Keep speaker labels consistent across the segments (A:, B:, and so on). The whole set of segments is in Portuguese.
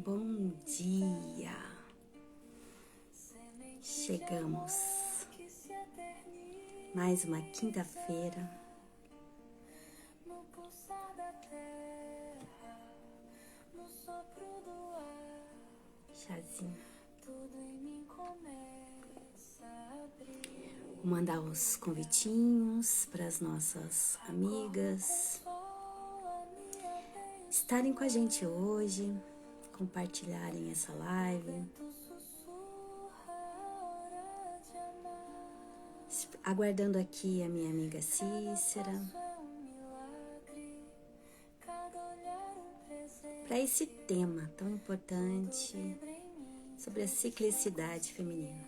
A: Bom dia! Chegamos. Mais uma quinta-feira. Chazinho. Vou mandar os convitinhos para as nossas amigas estarem com a gente hoje, compartilharem essa live. Aguardando aqui a minha amiga Cícera para esse tema tão importante sobre a ciclicidade feminina.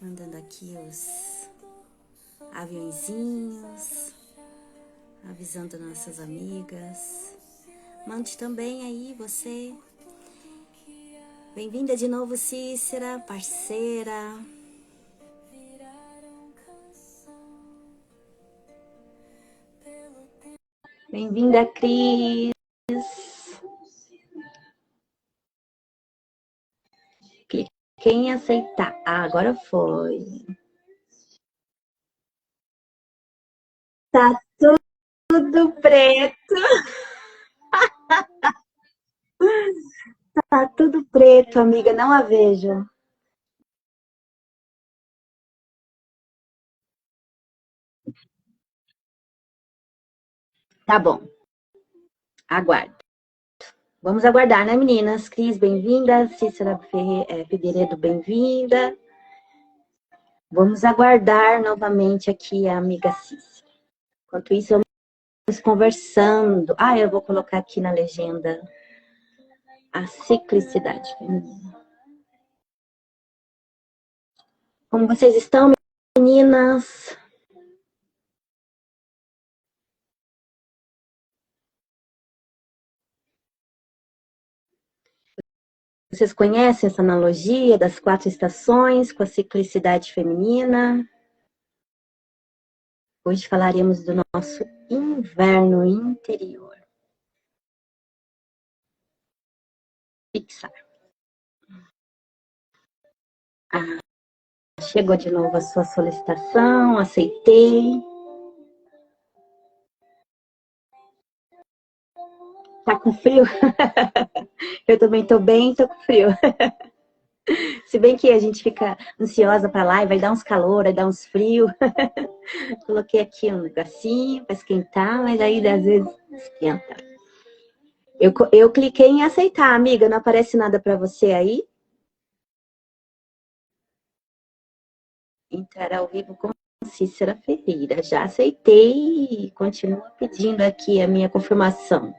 A: Mandando aqui os aviãozinhos, avisando nossas amigas. Mande também aí você. Bem-vinda de novo, Cícera, parceira. Bem-vinda, Cris. Cliquei em aceitar. Ah, agora foi. Tá tudo preto. Tá tudo preto, amiga. Não a vejo. Tá bom. Aguardo. Vamos aguardar, né, meninas? Cris, bem-vinda. Cícera Figueiredo, bem-vinda. Vamos aguardar novamente aqui a amiga Cícera. Enquanto isso, vamos conversando. Ah, eu vou colocar aqui na legenda a ciclicidade feminina. Como vocês estão, meninas? Vocês conhecem essa analogia das 4 estações com a ciclicidade feminina? Hoje falaremos do nosso inverno interior. Fixar. Ah, chegou de novo a sua solicitação, aceitei. Tá com frio? Eu também tô bem, tô com frio. Se bem que a gente fica ansiosa para lá e vai dar uns calor, vai dar uns frios. Coloquei aqui um negocinho para esquentar, mas aí às vezes esquenta. Eu cliquei em aceitar, amiga. Não aparece nada para você aí? Entrar ao vivo com Cícera Ferreira. Já aceitei e continuo pedindo aqui a minha confirmação.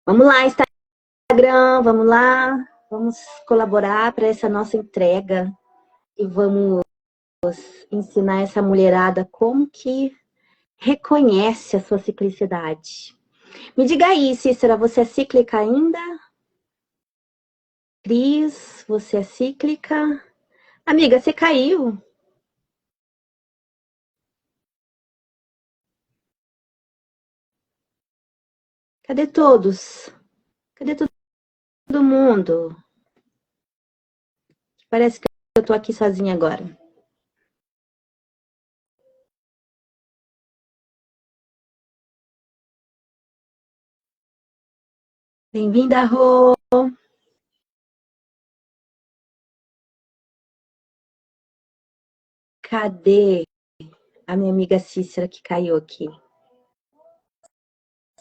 A: Vamos lá, Instagram, vamos lá. Vamos colaborar para essa nossa entrega e vamos ensinar essa mulherada como que reconhece a sua ciclicidade. Me diga aí, Cícera, você é cíclica ainda? Cris, você é cíclica? Amiga, você caiu? Cadê todos? Cadê todo mundo? Parece que eu tô aqui sozinha agora. Bem-vinda, Rô! Cadê a minha amiga Cícera que caiu aqui?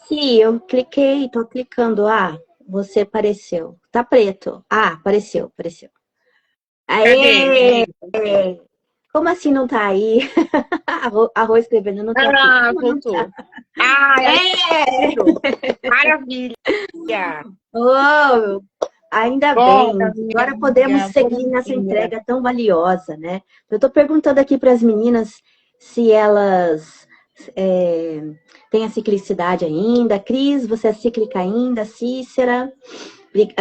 A: Sim, eu cliquei, tô clicando. Ah, você apareceu. Tá preto. Ah, apareceu.
B: Cadê?
A: Aê! Como assim não tá aí? A Rô escrevendo, não tô aqui.
B: Ah,
A: Como não tá?
B: voltou. Ah, ela
A: É!
B: voltou. Maravilha.
A: Oh, ainda
B: Bom,
A: bem.
B: minha
A: Agora podemos
B: amiga, bom
A: seguir nessa
B: dia.
A: entrega tão valiosa, né? Eu tô perguntando aqui para as meninas se elas têm a ciclicidade ainda. Cris, você é cíclica ainda? Cícera?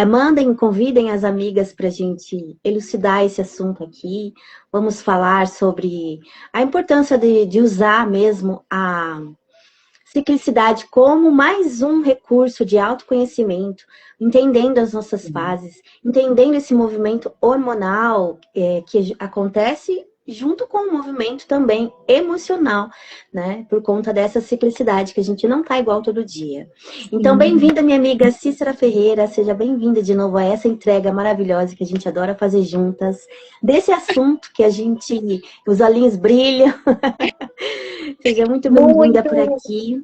A: Mandem, convidem as amigas para a gente elucidar esse assunto aqui. Vamos falar sobre a importância de usar mesmo a ciclicidade como mais um recurso de autoconhecimento, entendendo as nossas fases, entendendo esse movimento hormonal que acontece junto com o movimento também emocional, né? Por conta dessa ciclicidade, que a gente não tá igual todo dia. Então, bem-vinda, minha amiga Cícera Ferreira, seja bem-vinda de novo a essa entrega maravilhosa que a gente adora fazer juntas, desse assunto que os olhinhos brilham. Seja muito bem-vinda por aqui.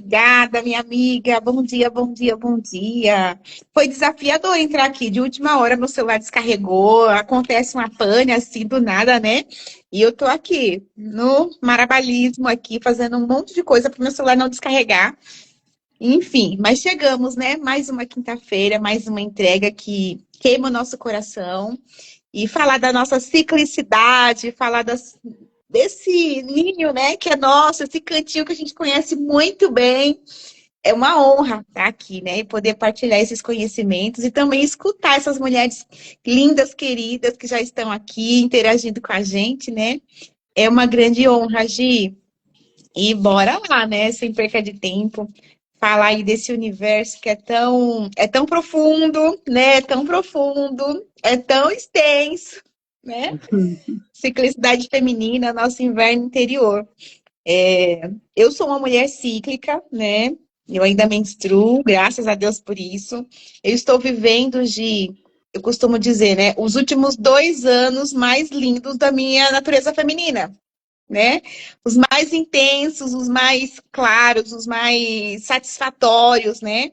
B: Obrigada, minha amiga. Bom dia, bom dia, bom dia. Foi desafiador entrar aqui. De última hora, meu celular descarregou. Acontece uma pane assim do nada, né? E eu tô aqui no marabalismo aqui, fazendo um monte de coisa para o meu celular não descarregar. Enfim, mas chegamos, né? Mais uma quinta-feira, mais uma entrega que queima o nosso coração. E falar da nossa ciclicidade, falar desse ninho, né, que é nosso, esse cantinho que a gente conhece muito bem. É uma honra estar aqui, né, e poder partilhar esses conhecimentos e também escutar essas mulheres lindas, queridas, que já estão aqui interagindo com a gente, né. É uma grande honra, Gi. E bora lá, né, sem perca de tempo, falar aí desse universo que é tão profundo, né, é tão profundo, é tão extenso, né. Ciclicidade feminina, nosso inverno interior. Eu sou uma mulher cíclica, né? Eu ainda menstruo, graças a Deus por isso. Eu estou vivendo eu costumo dizer, né? Os últimos 2 anos mais lindos da minha natureza feminina, né? Os mais intensos, os mais claros, os mais satisfatórios, né?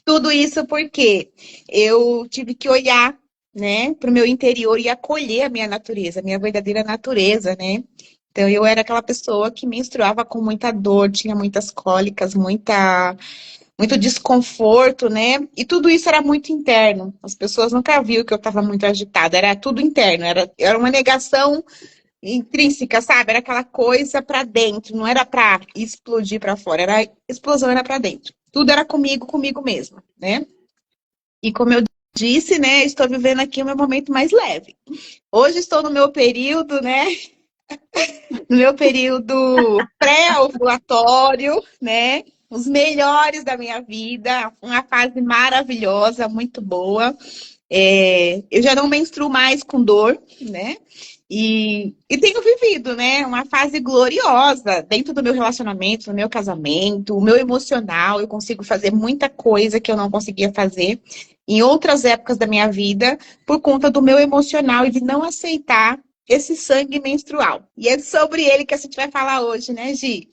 B: Tudo isso porque eu tive que olhar, né, para o meu interior e acolher a minha natureza, a minha verdadeira natureza, né? Então, eu era aquela pessoa que menstruava com muita dor, tinha muitas cólicas, muito desconforto, né? E tudo isso era muito interno. As pessoas nunca viram que eu estava muito agitada, era tudo interno, era uma negação intrínseca, sabe? Era aquela coisa para dentro, não era para explodir para fora, era explosão era para dentro. Tudo era comigo mesma, né? E como eu disse, né, estou vivendo aqui o meu momento mais leve. Hoje estou no meu período, né? No meu período pré-ovulatório, né? Os melhores da minha vida, uma fase maravilhosa, muito boa. Eu já não menstruo mais com dor, né? E tenho vivido, né? Uma fase gloriosa dentro do meu relacionamento, no meu casamento, o meu emocional. Eu consigo fazer muita coisa que eu não conseguia fazer em outras épocas da minha vida por conta do meu emocional e de não aceitar esse sangue menstrual. E é sobre ele que a gente vai falar hoje, né, Gi?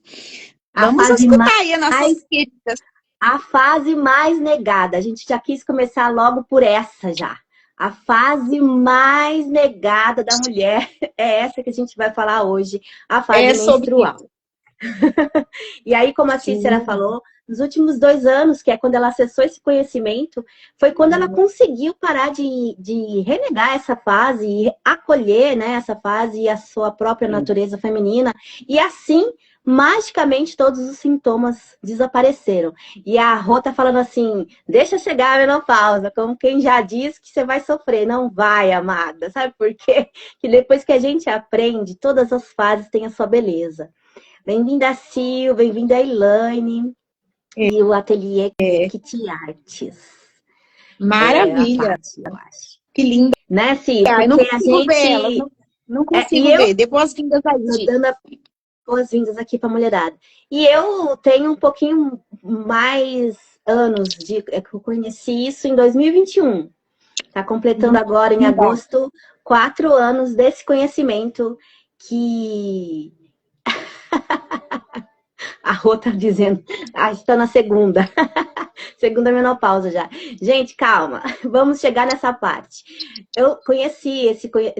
B: Vamos escutar aí as nossas queridas.
A: A fase mais negada. A gente já quis começar logo por essa já. A fase mais negada da mulher é essa que a gente vai falar hoje, a fase menstrual. E aí, como a Cícera falou, nos últimos 2 anos, que é quando ela acessou esse conhecimento, foi quando ela conseguiu parar de renegar essa fase e acolher, né, essa fase e a sua própria natureza feminina. E assim, magicamente, todos os sintomas desapareceram. E a Rô tá falando assim, deixa chegar a menopausa, como quem já diz que você vai sofrer. Não vai, amada. Sabe por quê? Que depois que a gente aprende, todas as fases têm a sua beleza. Bem-vinda, Sil, bem-vinda, Elaine. E o ateliê Kit Artes.
B: Maravilha!
A: Eu acho.
B: Que linda!
A: Né, Sil?
B: Porque não consigo ver ela, não consigo ver. Dê boas-vindas aí.
A: Dando boas-vindas aqui para a mulherada. E eu tenho um pouquinho mais anos de que eu conheci isso em 2021. Está completando agora, em agosto, 4 anos desse conhecimento que... A Rô tá dizendo, está na segunda. Segunda menopausa já. Gente, calma, vamos chegar nessa parte. Eu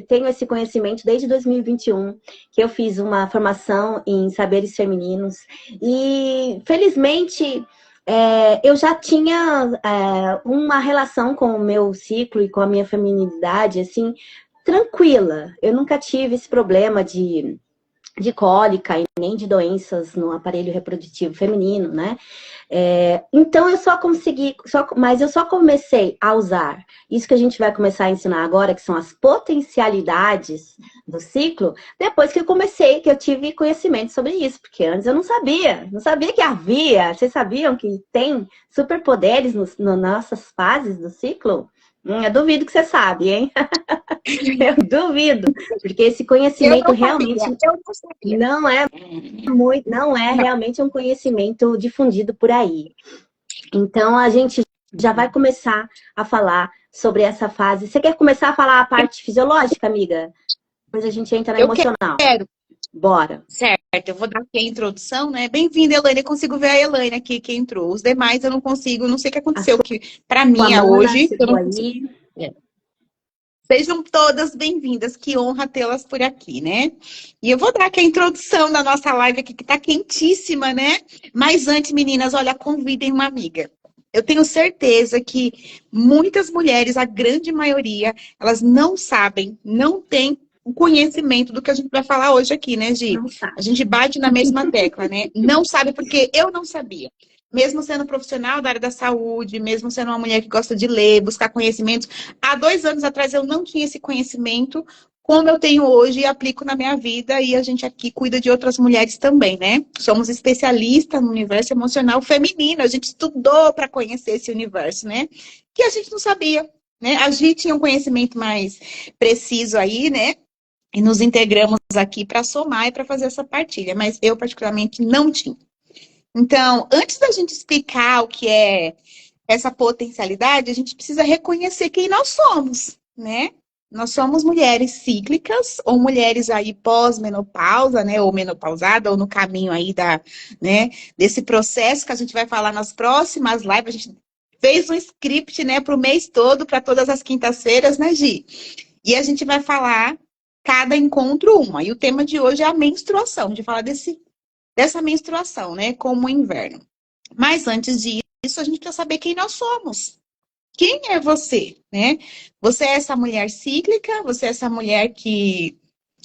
A: tenho esse conhecimento desde 2021, que eu fiz uma formação em saberes femininos. E, felizmente, eu já tinha uma relação com o meu ciclo e com a minha feminilidade, assim, tranquila. Eu nunca tive esse problema de de cólica e nem de doenças no aparelho reprodutivo feminino, né? Então eu só consegui, mas eu só comecei a usar isso que a gente vai começar a ensinar agora, que são as potencialidades do ciclo, depois que eu tive conhecimento sobre isso, porque antes eu não sabia que havia. Vocês sabiam que tem superpoderes nas nossas fases do ciclo? Eu duvido que você sabe, hein? Eu duvido, porque esse conhecimento realmente
B: Eu não sabia.
A: não é
B: Não.
A: realmente um conhecimento difundido por aí. Então, a gente já vai começar a falar sobre essa fase. Você quer começar a falar a parte fisiológica, amiga? Depois a gente entra na
B: Eu
A: emocional.
B: quero.
A: Bora.
B: Certo, eu vou dar aqui a introdução, né? Bem-vinda, Elaine. Eu consigo ver a Elaine aqui que entrou. Os demais eu não consigo, não sei o que
A: A
B: aconteceu, que para mim é
A: Amanda
B: hoje, eu
A: chegou
B: não consigo.
A: aí.
B: Sejam todas bem-vindas, que honra tê-las por aqui, né? E eu vou dar aqui a introdução da nossa live aqui, que tá quentíssima, né? Mas antes, meninas, olha, convidem uma amiga. Eu tenho certeza que muitas mulheres, a grande maioria, elas não sabem, não têm o conhecimento do que a gente vai falar hoje aqui, né, Gi?
A: Não sabe.
B: A gente bate na mesma tecla, né? Não sabe porque eu não sabia. Mesmo sendo profissional da área da saúde, mesmo sendo uma mulher que gosta de ler, buscar conhecimentos, há 2 anos atrás eu não tinha esse conhecimento como eu tenho hoje e aplico na minha vida, e a gente aqui cuida de outras mulheres também, né? Somos especialistas no universo emocional feminino, a gente estudou para conhecer esse universo, né? Que a gente não sabia, né? A gente tinha um conhecimento mais preciso aí, né? E nos integramos aqui para somar e para fazer essa partilha, mas eu particularmente não tinha. Então, antes da gente explicar o que é essa potencialidade, a gente precisa reconhecer quem nós somos, né? Nós somos mulheres cíclicas, ou mulheres aí pós-menopausa, né? Ou menopausada, ou no caminho aí né? Desse processo que a gente vai falar nas próximas lives. A gente fez um script, né? Para o mês todo, para todas as quintas-feiras, né, Gi? E a gente vai falar cada encontro uma. E o tema de hoje é a menstruação, de falar dessa menstruação, né? Como o inverno. Mas antes disso, a gente precisa saber quem nós somos. Quem é você, né? Você é essa mulher cíclica? Você é essa mulher que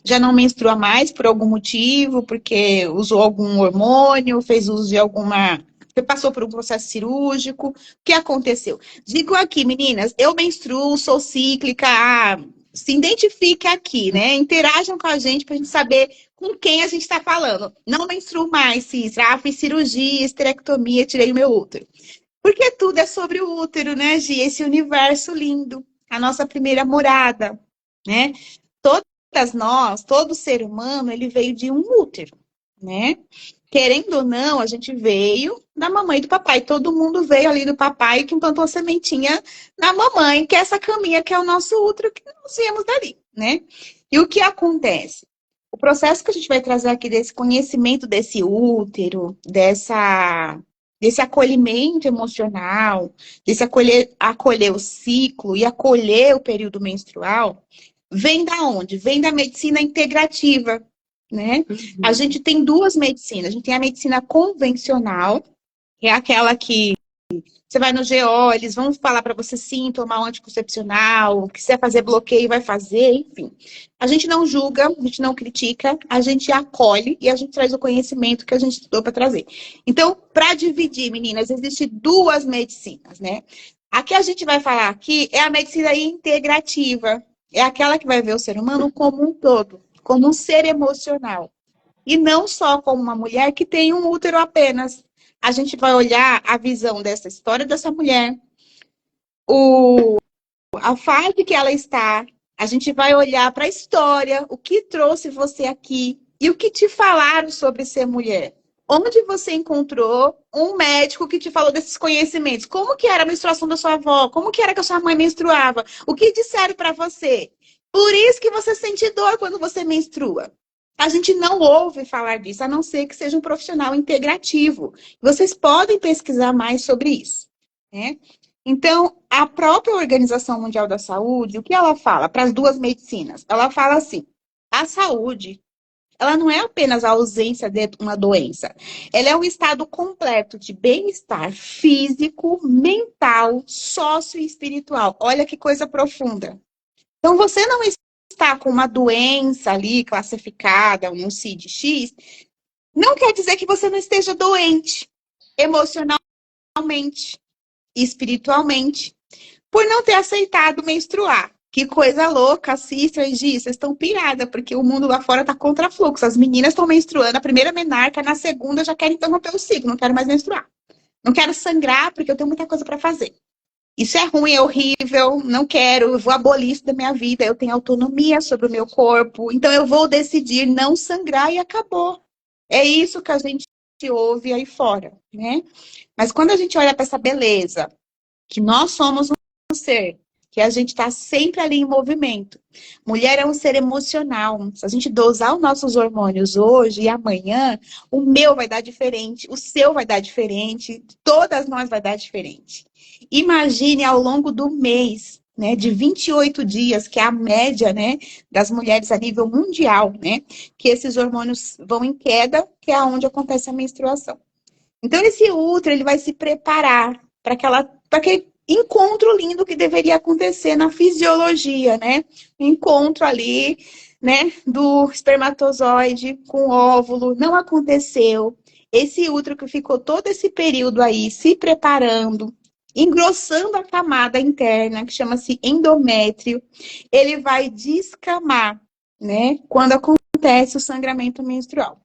B: já não menstrua mais por algum motivo, porque usou algum hormônio, fez uso de alguma... Passou por um processo cirúrgico. O que aconteceu? Digo aqui, meninas, eu menstruo, sou cíclica. Se identifique aqui, né? Interajam com a gente para a gente saber com quem a gente está falando. Não menstruo mais, Cisra. Fiz cirurgia, esterectomia, tirei o meu útero. Porque tudo é sobre o útero, né, Gi? Esse universo lindo, a nossa primeira morada, né? Todas nós, todo ser humano, ele veio de um útero, né? Querendo ou não, a gente veio da mamãe e do papai. Todo mundo veio ali do papai que implantou a sementinha na mamãe, que é essa caminha que é o nosso útero, que nós viemos dali, né? E o que acontece? O processo que a gente vai trazer aqui desse conhecimento desse útero, desse acolhimento emocional, desse acolher o ciclo e acolher o período menstrual, vem da onde? Vem da medicina integrativa, né? A gente tem duas medicinas. A gente tem a medicina convencional, que é aquela que você vai no GO, eles vão falar para você sim, tomar um anticoncepcional, quiser fazer bloqueio, vai fazer, enfim. A gente não julga, a gente não critica, a gente acolhe e a gente traz o conhecimento que a gente estudou para trazer. Então, para dividir, meninas, existem duas medicinas, né? A que a gente vai falar aqui é a medicina integrativa. É aquela que vai ver o ser humano como um todo, como um ser emocional. E não só como uma mulher que tem um útero apenas. A gente vai olhar a visão dessa história dessa mulher, a fase que ela está. A gente vai olhar para a história, o que trouxe você aqui e o que te falaram sobre ser mulher. Onde você encontrou um médico que te falou desses conhecimentos? Como que era a menstruação da sua avó? Como que era que a sua mãe menstruava? O que disseram para você? Por isso que você sente dor quando você menstrua. A gente não ouve falar disso, a não ser que seja um profissional integrativo. Vocês podem pesquisar mais sobre isso, né? Então, a própria Organização Mundial da Saúde, o que ela fala para as duas medicinas? Ela fala assim, a saúde, ela não é apenas a ausência de uma doença. Ela é um estado completo de bem-estar físico, mental, sócio e espiritual. Olha que coisa profunda. Então, você não está com uma doença ali classificada, um CID-X, não quer dizer que você não esteja doente emocionalmente, espiritualmente, por não ter aceitado menstruar. Que coisa louca, Cícera e Gi, vocês estão piradas, porque o mundo lá fora tá contra fluxo. As meninas estão menstruando, a primeira menarca, na segunda já querem interromper o ciclo, não quero mais menstruar. Não quero sangrar, porque eu tenho muita coisa para fazer. Isso é ruim, é horrível, não quero, eu vou abolir isso da minha vida, eu tenho autonomia sobre o meu corpo, então eu vou decidir não sangrar e acabou. É isso que a gente ouve aí fora, né? Mas quando a gente olha para essa beleza, que nós somos um ser, que a gente está sempre ali em movimento. Mulher é um ser emocional. Se a gente dosar os nossos hormônios hoje e amanhã, o meu vai dar diferente, o seu vai dar diferente, todas nós vai dar diferente. Imagine ao longo do mês, né, de 28 dias, que é a média, né, das mulheres a nível mundial, né, que esses hormônios vão em queda, que é onde acontece a menstruação. Então, esse útero, ele vai se preparar para aquele encontro lindo que deveria acontecer na fisiologia, né? Encontro ali, né, do espermatozoide com o óvulo, não aconteceu. Esse útero que ficou todo esse período aí se preparando, engrossando a camada interna, que chama-se endométrio, ele vai descamar, né, quando acontece o sangramento menstrual.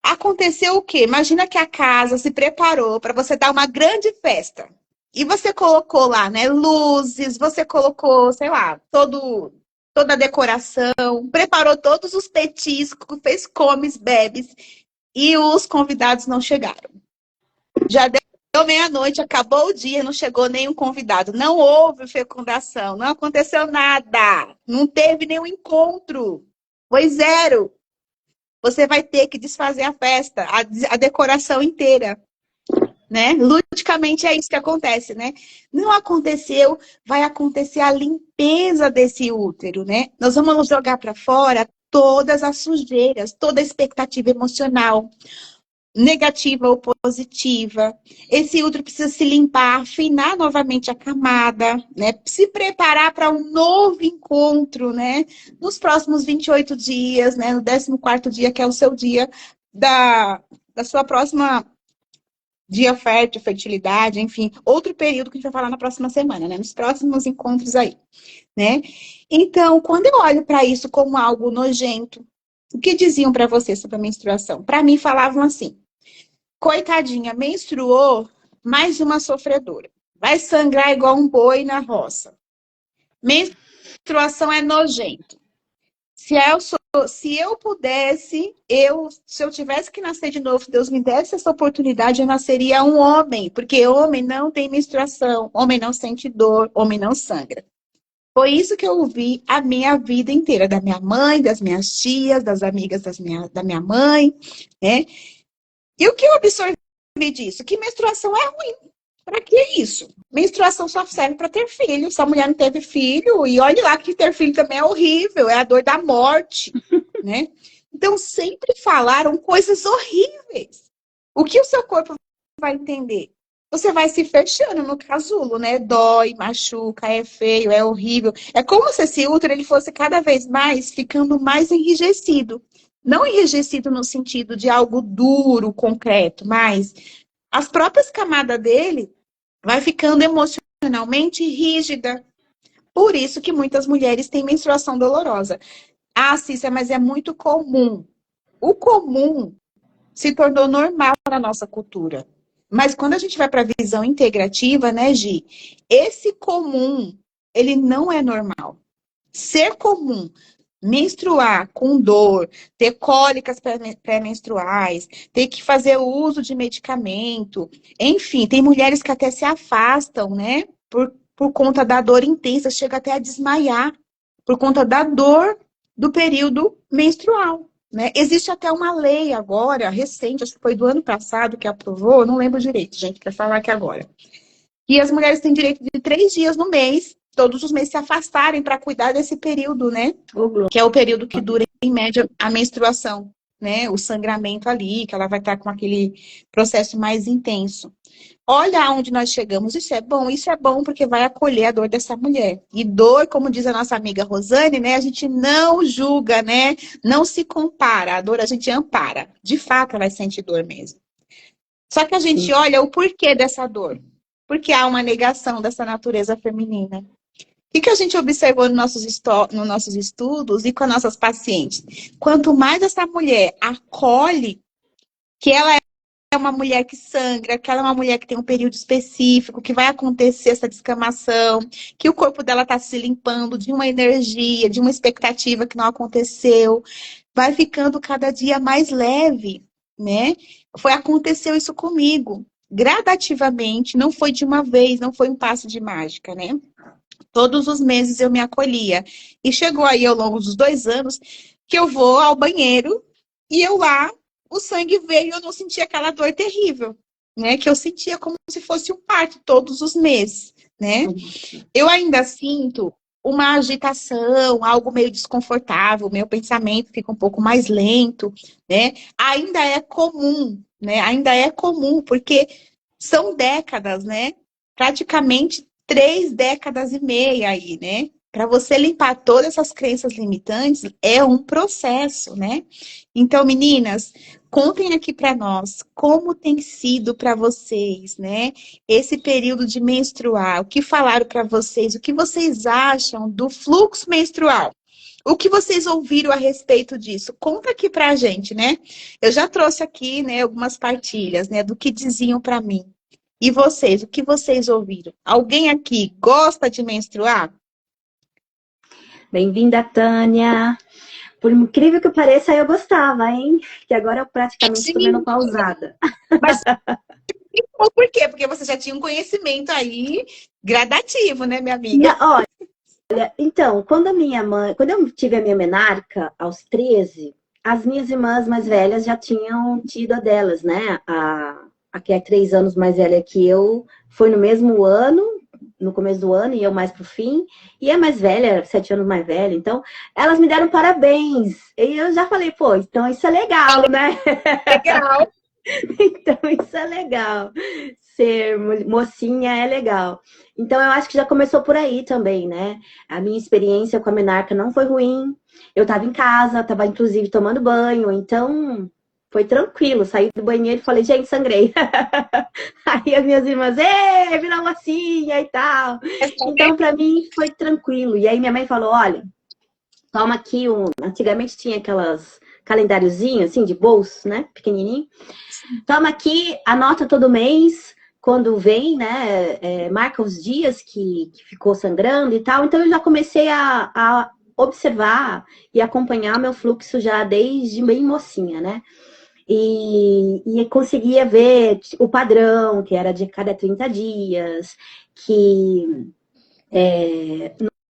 B: Aconteceu o quê? Imagina que a casa se preparou para você dar uma grande festa. E você colocou lá, né, luzes, você colocou, sei lá, toda a decoração, preparou todos os petiscos, fez comes, bebes, e os convidados não chegaram. Já deu meia-noite, acabou o dia, não chegou nenhum convidado. Não houve fecundação, não aconteceu nada. Não teve nenhum encontro. Foi zero. Você vai ter que desfazer a festa, a decoração inteira. Né? Ludicamente é isso que acontece, né? Não aconteceu, vai acontecer a limpeza desse útero, né? Nós vamos jogar para fora todas as sujeiras, toda a expectativa emocional, negativa ou positiva. Esse útero precisa se limpar, afinar novamente a camada, né? Se preparar para um novo encontro, né? Nos próximos 28 dias, né? No 14º dia, que é o seu dia da sua próxima dia fértil, fertilidade, enfim, outro período que a gente vai falar na próxima semana, né? Nos próximos encontros aí, né? Então, quando eu olho para isso como algo nojento, o que diziam para você sobre a menstruação? Para mim, falavam assim: coitadinha, menstruou, mais uma sofredora. Vai sangrar igual um boi na roça. Menstruação é nojento. Se eu pudesse, se eu tivesse que nascer de novo, se Deus me desse essa oportunidade, eu nasceria um homem, porque homem não tem menstruação, homem não sente dor, homem não sangra. Foi isso que eu ouvi a minha vida inteira, da minha mãe, das minhas tias, das amigas da minha mãe, né? E o que eu absorvi disso? Que menstruação é ruim. Para que isso? Menstruação só serve para ter filho. Se a mulher não teve filho, e olhe lá que ter filho também é horrível, é a dor da morte, né? Então, sempre falaram coisas horríveis. O que o seu corpo vai entender? Você vai se fechando no casulo, né? Dói, machuca, é feio, é horrível. É como se esse útero ele fosse cada vez mais ficando mais enrijecido. Não enrijecido no sentido de algo duro, concreto, mas as próprias camadas dele vai ficando emocionalmente rígida. Por isso que muitas mulheres têm menstruação dolorosa. Ah, Cícia, mas é muito comum. O comum se tornou normal na nossa cultura. Mas quando a gente vai para a visão integrativa, né, Gi? Esse comum, ele não é normal. Ser comum, menstruar com dor, ter cólicas pré-menstruais, ter que fazer o uso de medicamento, enfim, tem mulheres que até se afastam, né? Por conta da dor intensa, chega até a desmaiar, por conta da dor do período menstrual, né? Existe até uma lei agora, recente, acho que foi do ano passado que aprovou, não lembro direito, gente, para falar aqui agora, que as mulheres têm direito de 3 dias no mês, todos os meses se afastarem para cuidar desse período, né? Que é o período que dura, em média, a menstruação, né, o sangramento ali, que ela vai estar com aquele processo mais intenso. Olha aonde nós chegamos, isso é bom porque vai acolher a dor dessa mulher. E dor, como diz a nossa amiga Rosane, né, a gente não julga, né, não se compara, a dor a gente ampara. De fato, ela sente dor mesmo. Só que a gente
A: Sim.
B: olha o porquê dessa dor. Porque há uma negação dessa natureza feminina. O que a gente observou nos nossos estudos e com as nossas pacientes? Quanto mais essa mulher acolhe que ela é uma mulher que sangra, que ela é uma mulher que tem um período específico, que vai acontecer essa descamação, que o corpo dela está se limpando de uma energia, de uma expectativa que não aconteceu, vai ficando cada dia mais leve, né? Aconteceu isso comigo, gradativamente, não foi de uma vez, não foi um passo de mágica, né? Todos os meses eu me acolhia. E chegou aí ao longo dos 2 anos que eu vou ao banheiro e eu lá, o sangue veio e eu não sentia aquela dor terrível, né? Que eu sentia como se fosse um parto todos os meses, né? Eu ainda sinto uma agitação, algo meio desconfortável, meu pensamento fica um pouco mais lento, né? Ainda é comum, né? Ainda é comum, porque são décadas, né? Praticamente 3 décadas e meia aí, né? Para você limpar todas essas crenças limitantes é um processo, né? Então, meninas, contem aqui para nós como tem sido para vocês, né? Esse período de menstruar, o que falaram para vocês, o que vocês acham do fluxo menstrual? O que vocês ouviram a respeito disso? Conta aqui pra gente, né? Eu já trouxe aqui, né, algumas partilhas, né, do que diziam para mim. E vocês, o que vocês ouviram? Alguém aqui gosta de menstruar?
A: Bem-vinda, Tânia. Por incrível que pareça, eu gostava, hein? Que agora eu praticamente estou
B: Sim.
A: menopausada.
B: Mas por quê? Porque você já tinha um conhecimento aí gradativo, né, minha amiga?
A: Olha, então, quando eu tive a minha menarca aos 13, as minhas irmãs mais velhas já tinham tido a delas, né? A que é 3 anos mais velha que eu, foi no mesmo ano, no começo do ano, e eu mais pro fim. E a mais velha, 7 anos mais velha. Então, elas me deram parabéns. E eu já falei, pô, então isso é legal, né?
B: Legal.
A: Então, isso é legal. Ser mocinha é legal. Então, eu acho que já começou por aí também, né? A minha experiência com a menarca não foi ruim. Eu estava em casa, estava inclusive tomando banho, então foi tranquilo. Saí do banheiro e falei, gente, sangrei. Aí as minhas irmãs, virou mocinha e tal. Então, para mim, foi tranquilo. E aí minha mãe falou, olha, toma aqui Antigamente tinha aquelas calendáriozinho, assim, de bolso, né? Pequenininho. Toma aqui, anota todo mês, quando vem, né? Marca os dias que ficou sangrando e tal. Então eu já comecei a observar e acompanhar meu fluxo já desde bem mocinha, né? E conseguia ver o padrão, que era de cada 30 dias, que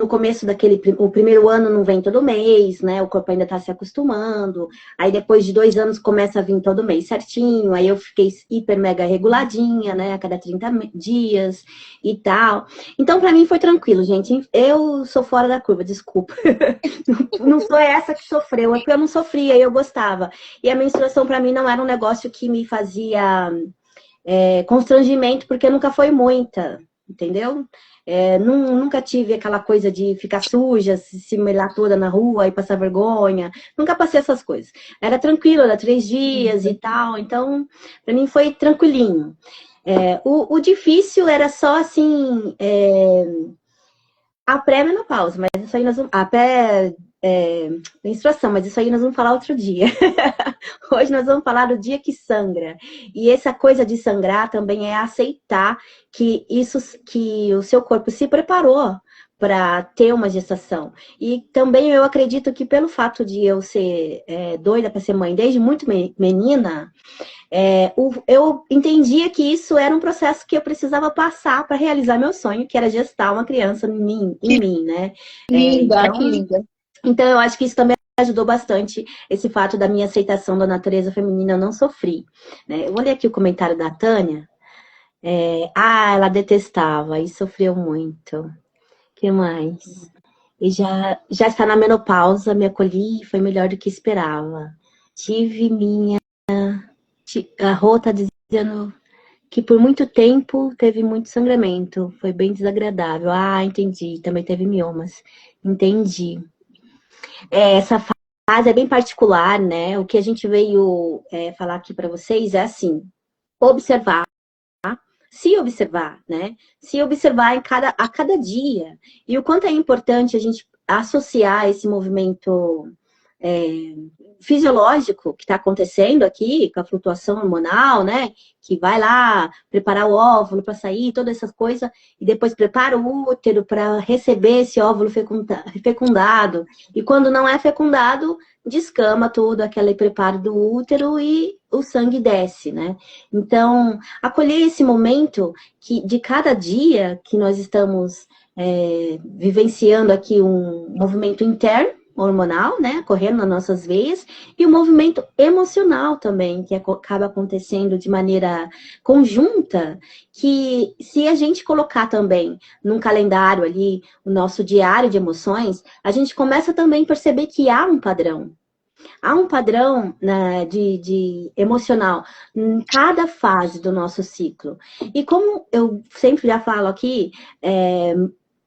A: no começo o primeiro ano não vem todo mês, né? O corpo ainda tá se acostumando. Aí depois de 2 anos começa a vir todo mês certinho. Aí eu fiquei hiper mega reguladinha, né? A cada 30 dias e tal. Então para mim foi tranquilo, gente. Eu sou fora da curva, desculpa. Não sou essa que sofreu, é porque eu não sofria e eu gostava. E a menstruação para mim não era um negócio que me fazia constrangimento, porque nunca foi muita, entendeu? Nunca tive aquela coisa de ficar suja, se molhar toda na rua e passar vergonha. Nunca passei essas coisas. Era tranquilo, era 3 dias e tal. Então, para mim foi tranquilinho. O difícil era só assim, a pré-menopausa, mas isso aí nós vamos. A menstruação, mas isso aí nós vamos falar outro dia. Hoje nós vamos falar do dia que sangra. E essa coisa de sangrar também é aceitar que o seu corpo se preparou para ter uma gestação. E também eu acredito que pelo fato de eu ser doida para ser mãe desde muito menina, eu entendia que isso era um processo que eu precisava passar para realizar meu sonho, que era gestar uma criança em mim, né?
B: Linda,
A: Então,
B: que linda.
A: então, eu acho que isso também ajudou bastante, esse fato da minha aceitação da natureza feminina, eu não sofri. Né? Eu vou ler aqui o comentário da Tânia. Ela detestava e sofreu muito. O que mais? E já está na menopausa, me acolhi e foi melhor do que esperava. Tive minha... A Rô tá dizendo que por muito tempo teve muito sangramento. Foi bem desagradável. Ah, entendi. Também teve miomas. Entendi. Essa fase é bem particular, né? O que a gente veio falar aqui para vocês é assim, observar, se observar, né? Se observar a cada dia. E o quanto é importante a gente associar esse movimento fisiológico que está acontecendo aqui, com a flutuação hormonal, né? Que vai lá preparar o óvulo para sair, todas essas coisas, e depois prepara o útero para receber esse óvulo fecundado. E quando não é fecundado, descama todo aquele preparo do útero e o sangue desce, né? Então, acolher esse momento que de cada dia que nós estamos vivenciando aqui um movimento interno, hormonal, né, correndo nas nossas veias, e o movimento emocional também, que acaba acontecendo de maneira conjunta, que se a gente colocar também num calendário ali, o nosso diário de emoções, a gente começa também a perceber que há um padrão. Há um padrão, né, de emocional em cada fase do nosso ciclo. E como eu sempre já falo aqui,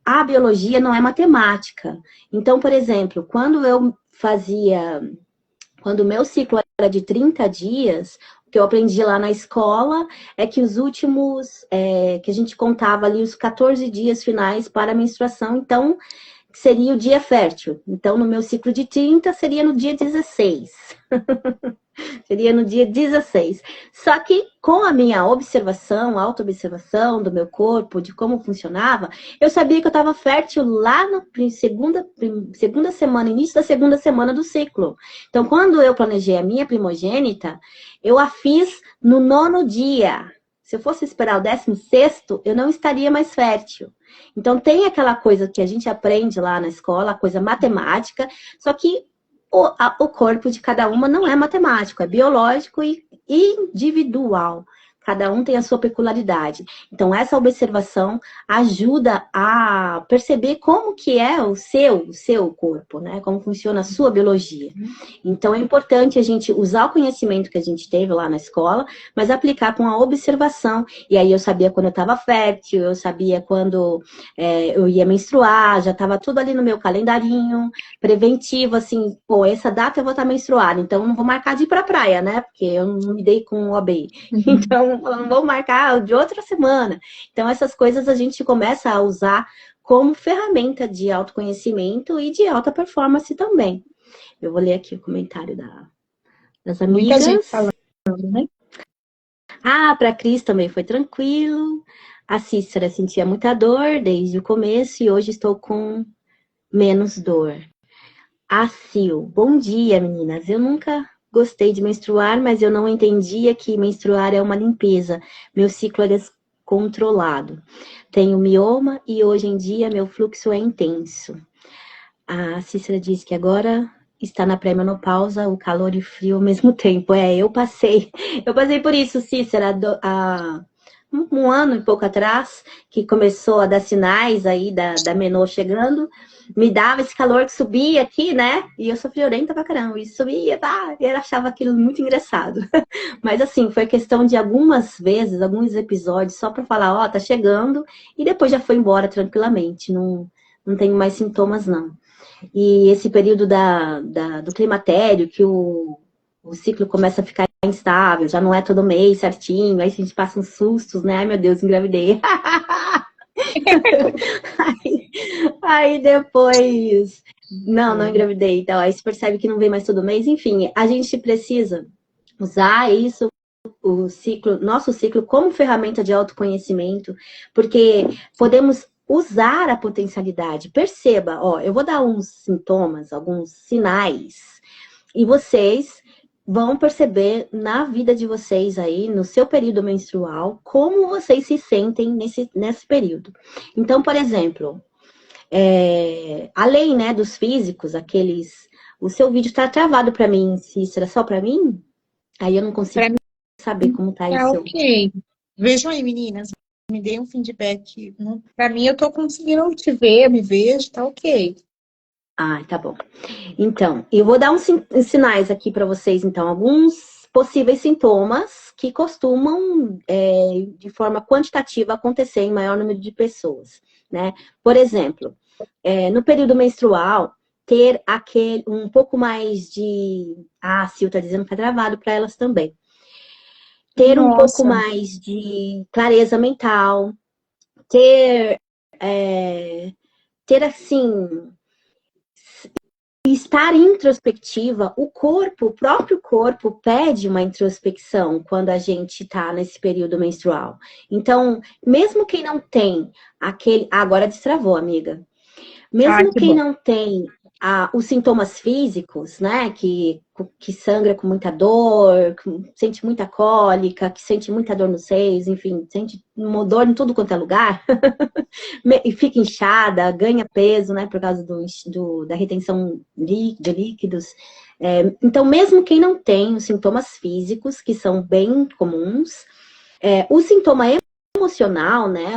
A: a biologia não é matemática. Então, por exemplo, quando o meu ciclo era de 30 dias, o que eu aprendi lá na escola é que os últimos, que a gente contava ali os 14 dias finais para a menstruação, então seria o dia fértil. Então, no meu ciclo de 30, seria no dia 16. Seria no dia 16. Só que com a minha observação, auto-observação do meu corpo, de como funcionava, eu sabia que eu estava fértil lá na segunda semana, início da segunda semana do ciclo. Então, quando eu planejei a minha primogênita, eu a fiz no 9º dia. Se eu fosse esperar o 16º, eu não estaria mais fértil. Então, tem aquela coisa que a gente aprende lá na escola, a coisa matemática, só que o corpo de cada uma não é matemático, é biológico e individual. Cada um tem a sua peculiaridade. Então, essa observação ajuda a perceber como que é o seu corpo, né? Como funciona a sua biologia. Então, é importante a gente usar o conhecimento que a gente teve lá na escola, mas aplicar com a observação. E aí, eu sabia quando eu estava fértil, eu sabia quando eu ia menstruar, já estava tudo ali no meu calendarinho, preventivo, assim, pô, essa data eu vou estar menstruada, então eu não vou marcar de ir pra praia, né? Porque eu não me dei com o OB. Então, eu não vou marcar de outra semana. Então, essas coisas a gente começa a usar como ferramenta de autoconhecimento e de alta performance também. Eu vou ler aqui o comentário das amigas.
B: Muita gente falando, né?
A: Ah, para a Cris também foi tranquilo. A Cícera sentia muita dor desde o começo e hoje estou com menos dor. A Sil, bom dia, meninas. Eu nunca gostei de menstruar, mas eu não entendia que menstruar é uma limpeza. Meu ciclo é descontrolado. Tenho mioma e hoje em dia meu fluxo é intenso. A Cícera diz que agora está na pré-menopausa, o calor e frio ao mesmo tempo. Eu passei por isso, Cícera, há um ano e pouco atrás, que começou a dar sinais aí da menô chegando, me dava esse calor que subia aqui, né? E eu sou friorenta pra caramba, e subia, tá? E eu achava aquilo muito engraçado. Mas assim, foi questão de algumas vezes, alguns episódios, só pra falar, ó, tá chegando, e depois já foi embora tranquilamente, não tenho mais sintomas, não. E esse período do climatério, que o ciclo começa a ficar instável, já não é todo mês certinho, aí a gente passa uns sustos, né? Ai, meu Deus, engravidei. aí depois, não engravidei. Então, aí se percebe que não vem mais todo mês. Enfim, a gente precisa usar isso, o ciclo, nosso ciclo, como ferramenta de autoconhecimento, porque podemos usar a potencialidade. Perceba, ó, eu vou dar uns sintomas, alguns sinais, e vocês vão perceber na vida de vocês aí, no seu período menstrual, como vocês se sentem nesse período. Então, por exemplo, além, né, dos físicos, o seu vídeo está travado para mim, Cícera, só para mim? Aí eu não consigo saber como tá aí o seu.
B: Ok. Vejam aí, meninas. Me deem um feedback. Para mim, eu tô conseguindo te ver, me vejo, tá ok.
A: Ah, tá bom. Então, eu vou dar uns sinais aqui para vocês, então, alguns possíveis sintomas que costumam, de forma quantitativa, acontecer em maior número de pessoas, né? Por exemplo, no período menstrual, ter um pouco mais de... Ah, a Sil tá dizendo que tá travado para elas também. Ter um pouco
B: Nossa.
A: mais de clareza mental, ter, ter assim... Estar introspectiva, o próprio corpo pede uma introspecção quando a gente está nesse período menstrual. Então, mesmo quem não tem aquele. Ah, agora destravou, amiga.
B: Ah,
A: Mesmo
B: que
A: quem
B: bom.
A: não tem os sintomas físicos, né? Que sangra com muita dor, que sente muita cólica, que sente muita dor nos seios, enfim, sente uma dor em tudo quanto é lugar, e fica inchada, ganha peso, né? Por causa da retenção de líquidos. Então, mesmo quem não tem os sintomas físicos, que são bem comuns, o sintoma emocional, né,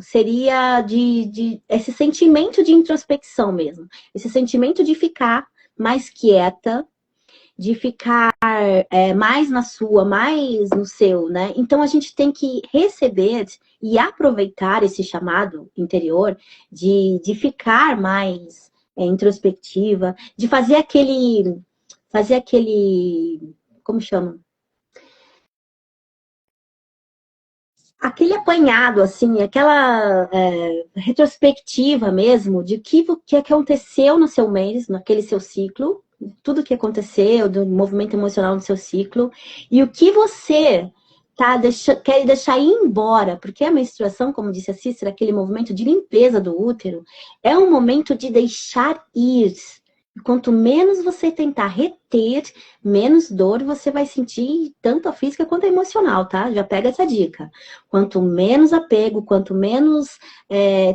A: seria de esse sentimento de introspecção mesmo, esse sentimento de ficar mais quieta, de ficar mais na sua, mais no seu, né? Então a gente tem que receber e aproveitar esse chamado interior de ficar mais introspectiva, de fazer aquele, como chama? Aquele apanhado, assim, aquela retrospectiva mesmo de que aconteceu no seu mês, naquele seu ciclo, tudo que aconteceu, do movimento emocional no seu ciclo, e o que você quer deixar ir embora, porque a menstruação, como disse a Cícera, aquele movimento de limpeza do útero, é um momento de deixar ir. Quanto menos você tentar reter, menos dor você vai sentir, tanto a física quanto a emocional, tá? Já pega essa dica. Quanto menos apego, quanto menos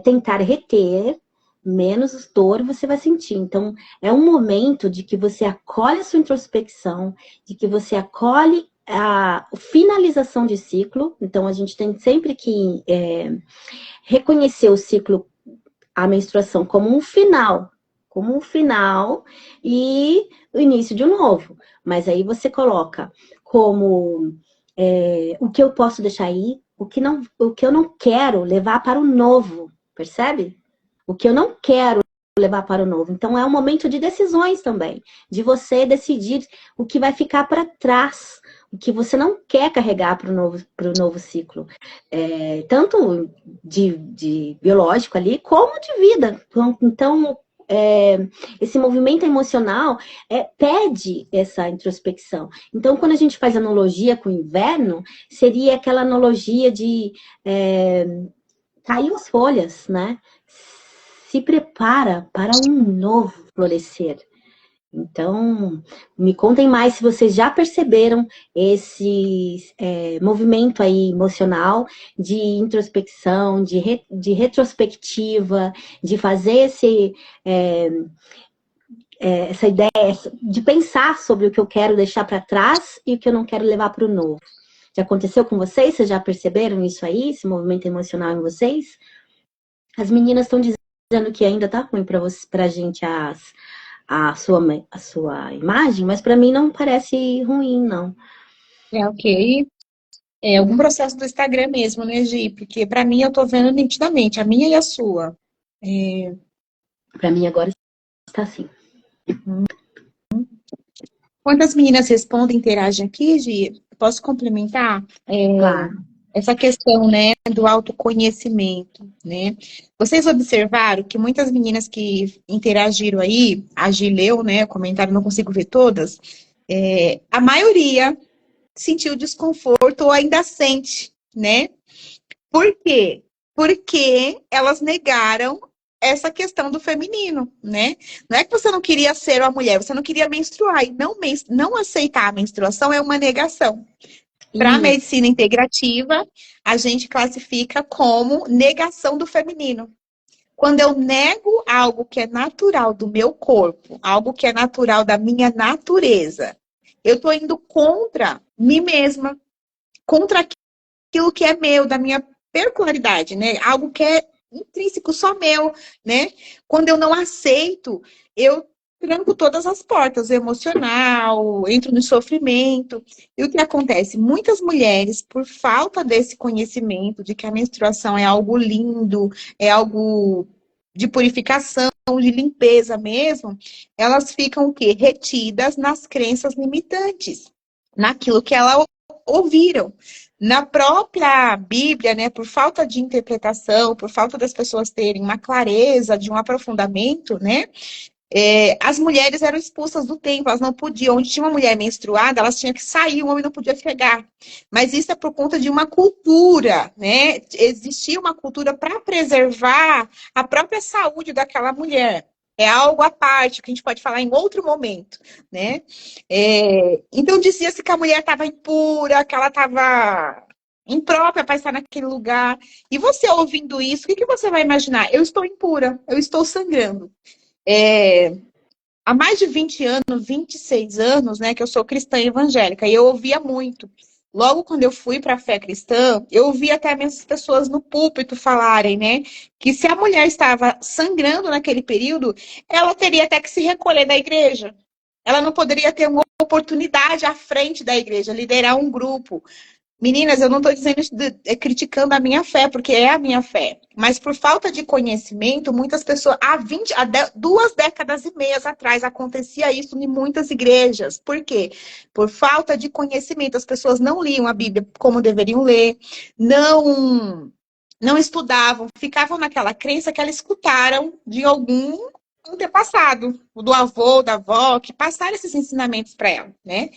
A: tentar reter, menos dor você vai sentir. Então, é um momento de que você acolhe a sua introspecção, de que você acolhe a finalização de ciclo. Então, a gente tem sempre que reconhecer o ciclo, a menstruação, como um final e o início de um novo. Mas aí você coloca como o que eu posso deixar aí, o que eu não quero levar para o novo, percebe? O que eu não quero levar para o novo. Então é um momento de decisões também, de você decidir o que vai ficar para trás, o que você não quer carregar para o novo ciclo. Tanto de biológico ali, como de vida. Então, esse movimento emocional pede essa introspecção. Então, quando a gente faz analogia com o inverno, seria aquela analogia de cair as folhas, né? Se prepara para um novo florescer. Então, me contem mais se vocês já perceberam esse movimento aí emocional de introspecção, de retrospectiva, de fazer essa ideia de pensar sobre o que eu quero deixar para trás e o que eu não quero levar para o novo. Já aconteceu com vocês? Vocês já perceberam isso aí, esse movimento emocional em vocês? As meninas estão dizendo que ainda tá ruim para a gente a sua imagem, mas para mim não parece ruim, não.
B: Ok. É algum processo do Instagram mesmo, né, Gi? Porque pra mim eu tô vendo nitidamente, a minha e a sua.
A: Para mim agora está assim.
B: Quantas meninas respondem, interagem aqui, Gi? Posso complementar?
A: Claro.
B: Essa questão, né, do autoconhecimento, né? Vocês observaram que muitas meninas que interagiram aí, a Gi leu, né, o comentário, não consigo ver todas, a maioria sentiu desconforto ou ainda sente, né? Por quê? Porque elas negaram essa questão do feminino, né? Não é que você não queria ser uma mulher, você não queria menstruar. E não aceitar a menstruação é uma negação. Para a medicina integrativa, a gente classifica como negação do feminino. Quando eu nego algo que é natural do meu corpo, algo que é natural da minha natureza, eu estou indo contra mim mesma, contra aquilo que é meu, da minha peculiaridade, né? Algo que é intrínseco, só meu, né? Quando eu não aceito, eu tranco todas as portas, emocional, entro no sofrimento. E o que acontece? Muitas mulheres, por falta desse conhecimento de que a menstruação é algo lindo, é algo de purificação, de limpeza mesmo, elas ficam o quê? Retidas nas crenças limitantes, naquilo que elas ouviram. Na própria Bíblia, né, por falta de interpretação, por falta das pessoas terem uma clareza, de um aprofundamento, né, as mulheres eram expulsas do templo, elas não podiam. Onde tinha uma mulher menstruada, elas tinham que sair, o homem não podia chegar. Mas isso é por conta de uma cultura, né? Existia uma cultura para preservar a própria saúde daquela mulher. É algo à parte, que a gente pode falar em outro momento, né? Então dizia-se que a mulher estava impura, que ela estava imprópria para estar naquele lugar. E você ouvindo isso, o que você vai imaginar? Eu estou impura, eu estou sangrando. Há mais de 20 anos, 26 anos, né, que eu sou cristã evangélica, e eu ouvia muito. Logo quando eu fui para a fé cristã, eu ouvi até mesmo as pessoas no púlpito falarem, né, que se a mulher estava sangrando naquele período, ela teria até que se recolher da igreja. Ela não poderia ter uma oportunidade à frente da igreja, liderar um grupo. Meninas, eu não estou dizendo criticando a minha fé, porque é a minha fé. Mas por falta de conhecimento, muitas pessoas, há 2 décadas e meias atrás, acontecia isso em muitas igrejas. Por quê? Por falta de conhecimento. As pessoas não liam a Bíblia como deveriam ler, não estudavam, ficavam naquela crença que elas escutaram de algum antepassado, do avô, da avó, que passaram esses ensinamentos para ela, né?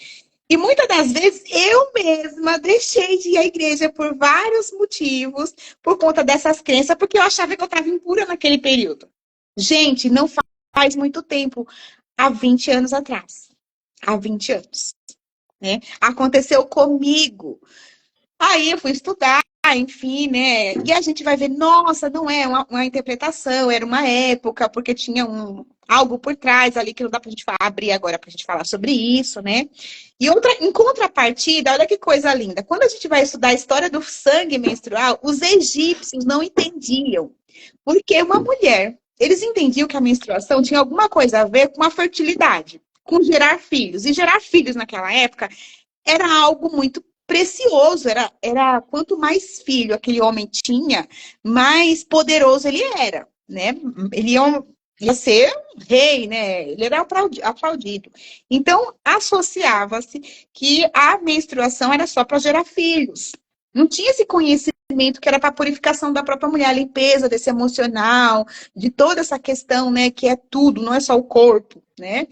B: E muitas das vezes eu mesma deixei de ir à igreja por vários motivos, por conta dessas crenças, porque eu achava que eu estava impura naquele período. Gente, não faz muito tempo, há 20 anos atrás. Há 20 anos, né? Aconteceu comigo. Aí eu fui estudar, enfim, né? E a gente vai ver, nossa, não é uma interpretação, era uma época, porque tinha algo por trás ali que não dá pra gente abrir agora pra gente falar sobre isso, né? E em contrapartida, olha que coisa linda. Quando a gente vai estudar a história do sangue menstrual, os egípcios não entendiam. Porque uma mulher, eles entendiam que a menstruação tinha alguma coisa a ver com a fertilidade, com gerar filhos. E gerar filhos naquela época era algo muito precioso, era quanto mais filho aquele homem tinha, mais poderoso ele era, né? Ele ia ser um rei, né? Ele era aplaudido. Então, associava-se que a menstruação era só para gerar filhos. Não tinha esse conhecimento que era para a purificação da própria mulher, a limpeza desse emocional, de toda essa questão, né? Que é tudo, não é só o corpo, né?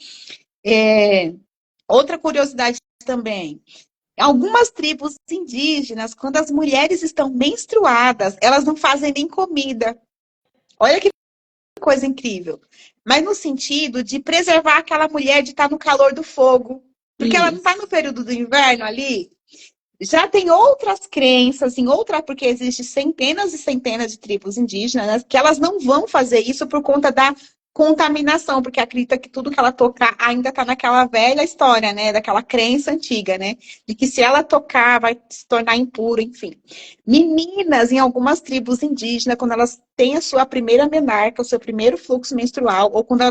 B: Outra curiosidade também. Algumas tribos indígenas, quando as mulheres estão menstruadas, elas não fazem nem comida. Olha que coisa incrível. Mas no sentido de preservar aquela mulher de estar no calor do fogo. Porque ela não está no período do inverno ali. Já tem outras crenças, porque existem centenas e centenas de tribos indígenas, né, que elas não vão fazer isso por conta da contaminação, porque acredita que tudo que ela tocar ainda está naquela velha história, né? Daquela crença antiga, né? De que se ela tocar vai se tornar impuro, enfim. Meninas, em algumas tribos indígenas, quando elas têm a sua primeira menarca, o seu primeiro fluxo menstrual, ou quando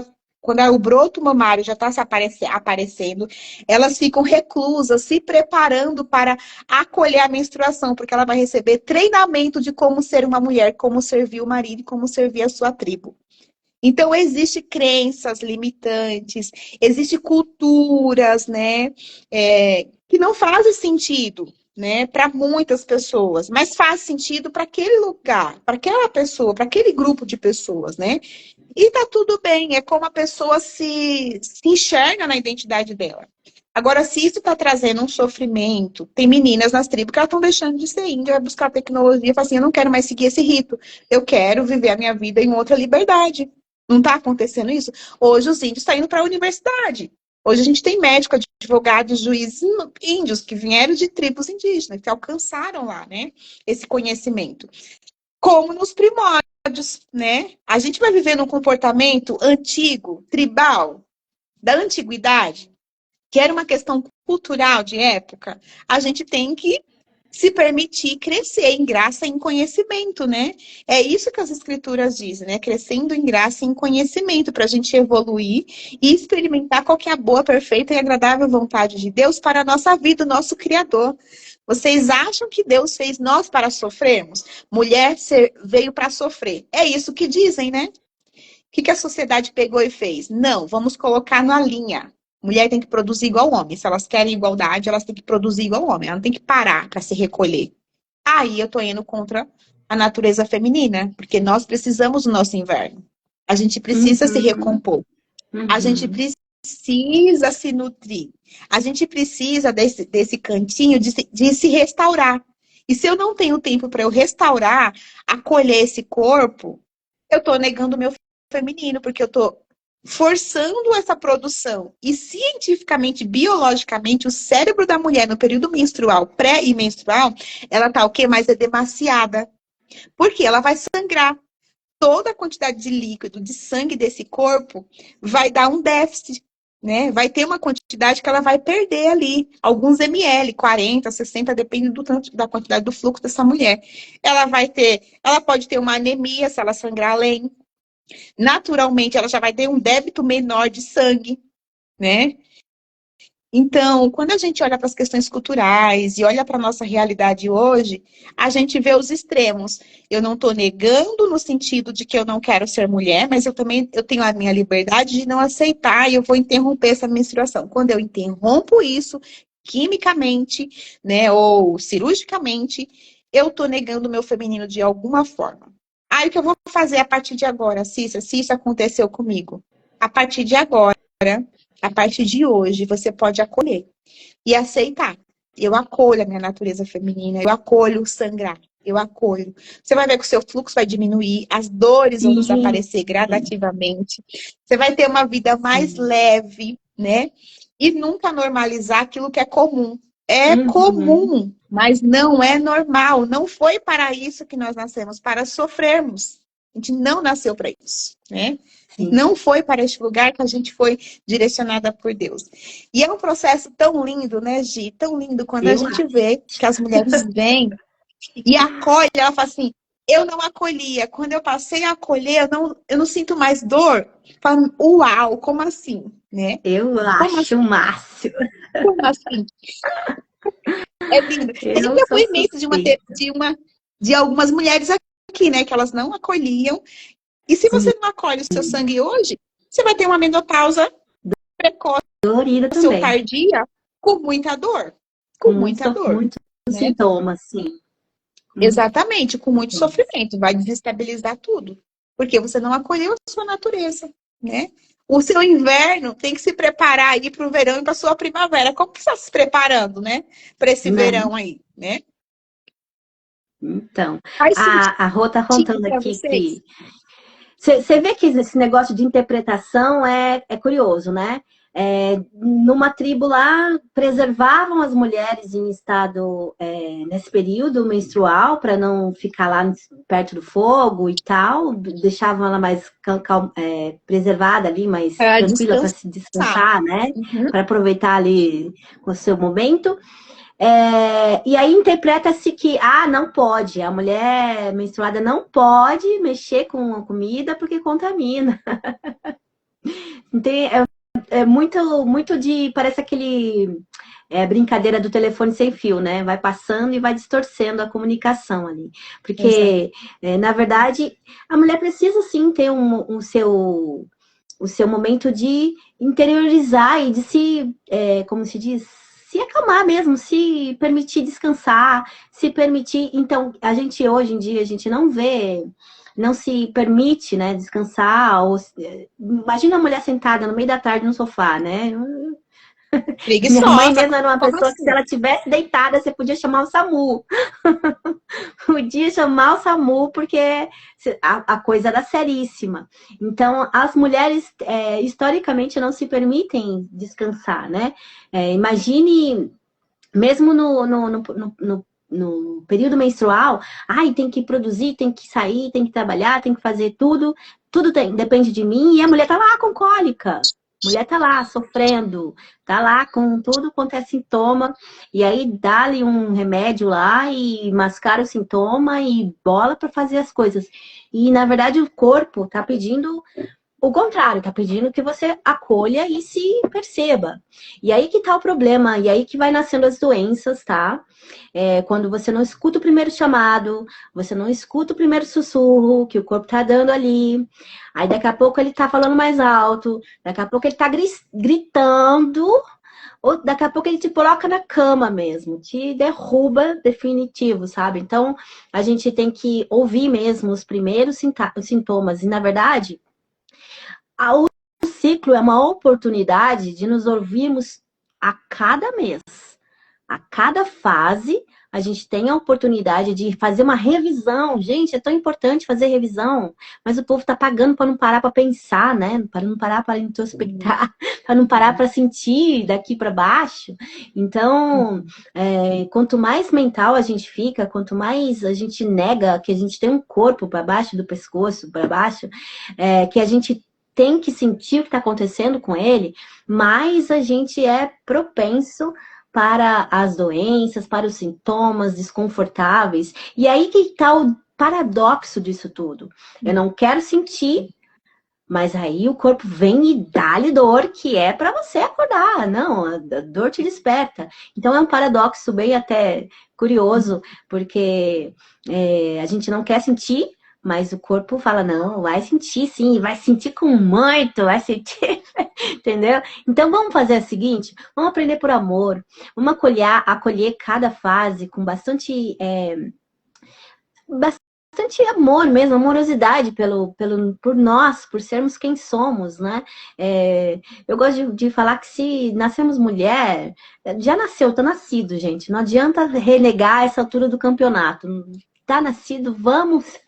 B: o broto mamário já está se aparecendo, elas ficam reclusas, se preparando para acolher a menstruação, porque ela vai receber treinamento de como ser uma mulher, como servir o marido e como servir a sua tribo. Então, existem crenças limitantes, existem culturas, né, que não fazem sentido, né, para muitas pessoas, mas faz sentido para aquele lugar, para aquela pessoa, para aquele grupo de pessoas, né? E tá tudo bem, é como a pessoa se enxerga na identidade dela. Agora, se isso está trazendo um sofrimento, tem meninas nas tribos que elas estão deixando de ser índia, vai buscar tecnologia e falam assim, eu não quero mais seguir esse rito, eu quero viver a minha vida em outra liberdade. Não está acontecendo isso? Hoje os índios estão indo para a universidade. Hoje a gente tem médico, advogados, juízes índios que vieram de tribos indígenas, que alcançaram lá, né, esse conhecimento. Como nos primórdios, né? A gente vai viver num comportamento antigo, tribal, da antiguidade, que era uma questão cultural de época. A gente tem que se permitir crescer em graça e em conhecimento, né? É isso que as escrituras dizem, né? Crescendo em graça e em conhecimento, para a gente evoluir e experimentar qual que é a boa, perfeita e agradável vontade de Deus para a nossa vida, o nosso Criador. Vocês acham que Deus fez nós para sofrermos? Mulher veio para sofrer. É isso que dizem, né? O que a sociedade pegou e fez? Não, vamos colocar na linha. Mulher tem que produzir igual homem. Se elas querem igualdade, elas têm que produzir igual homem. Ela não tem que parar para se recolher. Aí eu tô indo contra a natureza feminina, porque nós precisamos do nosso inverno. A gente precisa se recompor. A gente precisa se nutrir. A gente precisa desse cantinho de se restaurar. E se eu não tenho tempo para eu restaurar, acolher esse corpo, eu estou negando o meu feminino, porque eu estou forçando essa produção. E cientificamente, biologicamente, o cérebro da mulher no período menstrual, pré e menstrual, ela tá o quê? Mais edemaciada. Porque ela vai sangrar. Toda a quantidade de líquido, de sangue desse corpo vai dar um déficit, né? Vai ter uma quantidade que ela vai perder ali, alguns ml, 40, 60, depende do tanto da quantidade do fluxo dessa mulher. Ela pode ter uma anemia se ela sangrar além. Naturalmente, ela já vai ter um débito menor de sangue, né? Então, quando a gente olha para as questões culturais e olha para a nossa realidade hoje, a gente vê os extremos. Eu não estou negando no sentido de que eu não quero ser mulher, mas eu tenho a minha liberdade de não aceitar e eu vou interromper essa menstruação. Quando eu interrompo isso, quimicamente, né, ou cirurgicamente, eu estou negando o meu feminino de alguma forma. Aí, o que eu vou fazer a partir de agora, Cícera, se isso aconteceu comigo? A partir de agora, a partir de hoje, você pode acolher e aceitar. Eu acolho a minha natureza feminina, eu acolho o sangrar, eu acolho. Você vai ver que o seu fluxo vai diminuir, as dores vão desaparecer gradativamente. Você vai ter uma vida mais leve, né? E nunca normalizar aquilo que é comum. É comum, mas não é normal. Não foi para isso que nós nascemos, para sofrermos. A gente não nasceu para isso, né? Não foi para este lugar que a gente foi direcionada por Deus. E é um processo tão lindo, né, Gi? Tão lindo quando a gente vê que as mulheres vêm e acolhem. Ela fala assim, eu não acolhia. Quando eu passei a acolher, eu não sinto mais dor. Falo, uau, como assim? Né?
A: Eu acho o máximo.
B: Como assim? É lindo. A gente depoimento de algumas mulheres aqui, né? Que elas não acolhiam. E se você não acolhe o seu sangue hoje, você vai ter uma menopausa precoce, ou tardia, com muita dor. Com muita dor.
A: Muitos sintomas, sim.
B: Exatamente, com muito sofrimento. Vai desestabilizar tudo. Porque você não acolheu a sua natureza, né? O seu inverno tem que se preparar aí para o verão e para a sua primavera. Como que você está se preparando, né? Para esse verão aí, né?
A: Então, a Rô tá contando aqui que... Você vê que esse negócio de interpretação é curioso, né? Numa tribo lá, preservavam as mulheres em estado nesse período menstrual para não ficar lá perto do fogo e tal, deixavam ela mais preservada ali, mais tranquila para se descansar, né? Para aproveitar ali o seu momento. E aí interpreta-se que, não pode, a mulher menstruada não pode mexer com a comida porque contamina. Muito de, parece aquele brincadeira do telefone sem fio, né? Vai passando e vai distorcendo a comunicação ali. Porque, na verdade, a mulher precisa sim ter o seu momento de interiorizar e de se, como se diz, se acalmar mesmo, se permitir descansar, se permitir... Então, hoje em dia, a gente não se permite, né, descansar. Imagina a mulher sentada no meio da tarde no sofá, né? Minha mãe mesmo era uma pessoa que, se ela tivesse deitada, você podia chamar o SAMU. Podia chamar o SAMU, porque a coisa era seríssima. Então, as mulheres, historicamente, não se permitem descansar, né? Imagine, mesmo no período menstrual, tem que produzir, tem que sair, tem que trabalhar, tem que fazer tudo depende de mim, e a mulher tá lá com cólica. Mulher tá lá sofrendo, tá lá com tudo quanto é sintoma, e aí dá-lhe um remédio lá e mascara o sintoma e bola para fazer as coisas. E na verdade o corpo tá pedindo o contrário, tá pedindo que você acolha e se perceba. E aí que tá o problema, e aí que vai nascendo as doenças, tá? Quando você não escuta o primeiro chamado, você não escuta o primeiro sussurro que o corpo tá dando ali. Aí daqui a pouco ele tá falando mais alto, daqui a pouco ele tá gritando, ou daqui a pouco ele te coloca na cama mesmo, te derruba definitivo, sabe? Então a gente tem que ouvir mesmo os primeiros sintomas, e na verdade o ciclo é uma oportunidade de nos ouvirmos a cada mês. A cada fase, a gente tem a oportunidade de fazer uma revisão. Gente, é tão importante fazer revisão, mas o povo tá pagando para não parar para pensar, né? Para não parar para introspectar, para não parar para sentir daqui para baixo. Então, quanto mais mental a gente fica, quanto mais a gente nega que a gente tem um corpo para baixo do pescoço, para baixo, que a gente tem que sentir o que está acontecendo com ele, mais a gente é propenso para as doenças, para os sintomas desconfortáveis. E aí que está o paradoxo disso tudo. Eu não quero sentir, mas aí o corpo vem e dá-lhe dor, que é para você acordar. Não, a dor te desperta. Então é um paradoxo bem até curioso, porque a gente não quer sentir, mas o corpo fala, não, vai sentir sim, vai sentir com muito, vai sentir, entendeu? Então vamos fazer o seguinte, vamos aprender por amor, vamos acolher cada fase com bastante amor mesmo, amorosidade por nós, por sermos quem somos, né? Eu gosto de falar que se nascemos mulher, já nasceu, tá nascido, gente. Não adianta renegar essa altura do campeonato. Tá nascido, vamos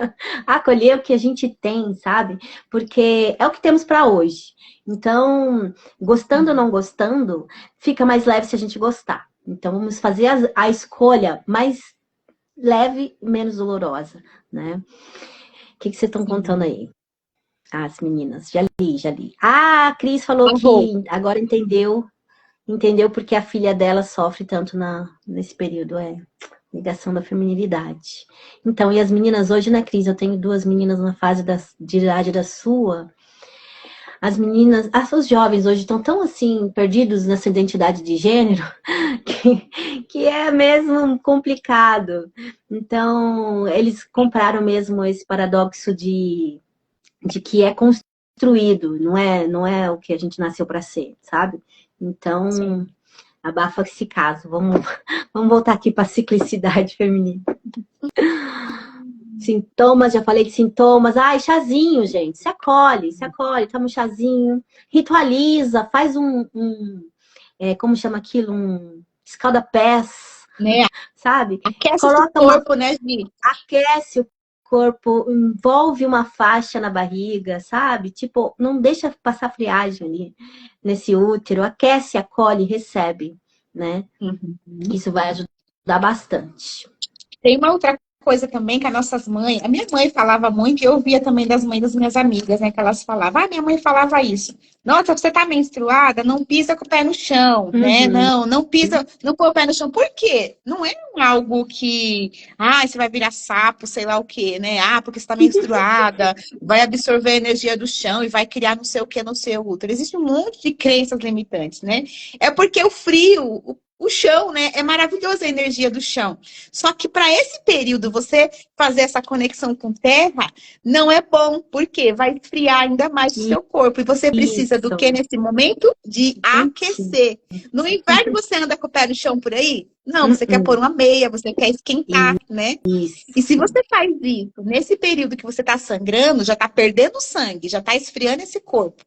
A: acolher o que a gente tem, sabe? Porque é o que temos para hoje. Então, gostando ou não gostando, fica mais leve se a gente gostar. Então, vamos fazer a escolha mais leve e menos dolorosa, né? O que vocês estão contando aí? As meninas, já li. Ah, a Cris falou que agora entendeu porque a filha dela sofre tanto nesse período, negação da feminilidade. Então, e as meninas hoje, né, Cris? Eu tenho 2 meninas na fase de idade da sua. As meninas, os jovens hoje estão tão assim, perdidos nessa identidade de gênero, que é mesmo complicado. Então, eles compraram mesmo esse paradoxo de que é construído, não é o que a gente nasceu para ser, sabe? Então, sim, abafa esse caso. Vamos voltar aqui para a ciclicidade feminina. Sintomas, já falei de sintomas. Ai, chazinho, gente. Se acolhe, toma um chazinho. Ritualiza, faz como chama aquilo? Um escalda-pés,
B: né?
A: Sabe?
B: Aquece o corpo, né, Gi?
A: Aquece o corpo, envolve uma faixa na barriga, sabe? Tipo, não deixa passar friagem ali nesse útero. Aquece, acolhe, recebe, né?
B: Uhum.
A: Isso vai ajudar bastante.
B: Tem uma outra coisa também que as nossas mães, a minha mãe falava muito, e eu via também das mães das minhas amigas, né, que elas falavam, minha mãe falava isso, nossa, você tá menstruada, não pisa com o pé no chão, né, não pisa, não põe o pé no chão, por quê? Não é algo que, você vai virar sapo, sei lá o quê, né, porque você tá menstruada, vai absorver a energia do chão e vai criar não sei o que no seu útero, existe um monte de crenças limitantes, né, é porque o frio, o chão, né? É maravilhosa a energia do chão. Só que para esse período, você fazer essa conexão com terra, não é bom. Por quê? Vai esfriar ainda mais o seu corpo. E você precisa do que nesse momento? De aquecer. No inverno, você anda com o pé no chão por aí? Não, você quer pôr uma meia, você quer esquentar, né?
A: Isso.
B: E se você faz isso nesse período que você está sangrando, já está perdendo sangue, já está esfriando esse corpo.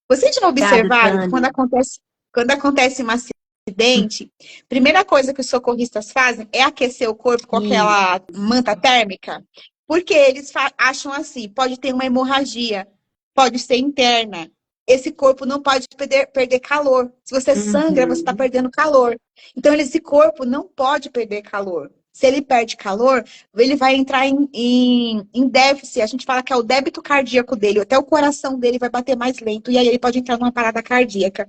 B: Vocês já observaram que quando acontece uma acidente, primeira coisa que os socorristas fazem é aquecer o corpo com aquela manta térmica, porque eles acham assim, pode ter uma hemorragia, pode ser interna, esse corpo não pode perder calor. Se você sangra, você está perdendo calor. Então, esse corpo não pode perder calor. Se ele perde calor, ele vai entrar em déficit. A gente fala que é o débito cardíaco dele. Até o coração dele vai bater mais lento. E aí ele pode entrar numa parada cardíaca.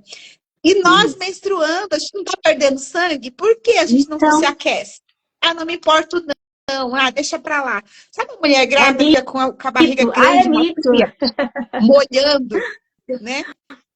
B: E nós menstruando, a gente não tá perdendo sangue. Por que a gente não se
A: Então,
B: aquece? Ah, não me importo não. Ah, deixa pra lá. Sabe uma mulher
A: é
B: grávida com a barriga
A: mito. Ah, é
B: grande, uma
A: mito.
B: fria, molhando, né?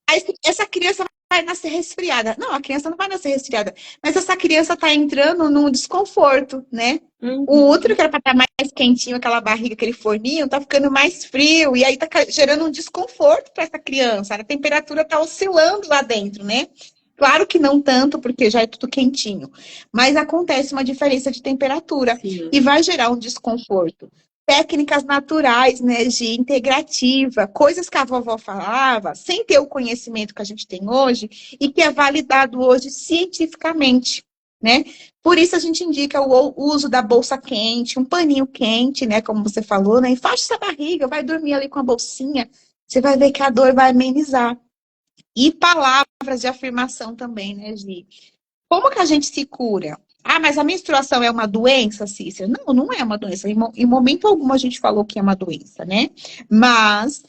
B: Aí essa criança vai nascer resfriada. Não, a criança não vai nascer resfriada. Mas essa criança tá entrando num desconforto, né? O útero, que era para estar mais quentinho, aquela barriga, aquele forninho, tá ficando mais frio. E aí tá gerando um desconforto para essa criança. A temperatura tá oscilando lá dentro, né? Claro que não tanto, porque já é tudo quentinho. Mas acontece uma diferença de temperatura.
A: Sim.
B: E vai gerar um desconforto. Técnicas naturais, né, de integrativa, coisas que a vovó falava, sem ter o conhecimento que a gente tem hoje, e que é validado hoje cientificamente, né? Por isso a gente indica o uso da bolsa quente, um paninho quente, né, como você falou, né? Enfaixa essa barriga, vai dormir ali com a bolsinha, você vai ver que a dor vai amenizar. E palavras de afirmação também, né, Gi? Como que a gente se cura? Ah, mas a menstruação é uma doença, Cícera? Não, não é uma doença. Em momento algum a gente falou que é uma doença, né? Mas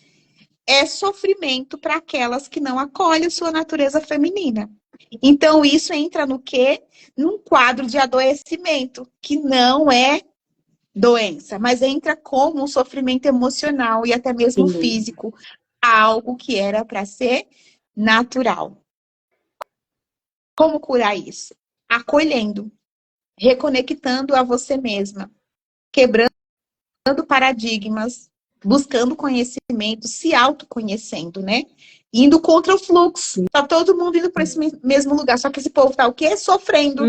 B: é sofrimento para aquelas que não acolhem sua natureza feminina. Então, isso entra no quê? Num quadro de adoecimento, que não é doença, mas entra como um sofrimento emocional e até mesmo
A: Sim.
B: físico, algo que era para ser natural. Como curar isso? Acolhendo, reconectando a você mesma, quebrando paradigmas, buscando conhecimento, se autoconhecendo, né? Indo contra o fluxo. Tá todo mundo indo para esse mesmo lugar, só que esse povo tá o quê? Sofrendo.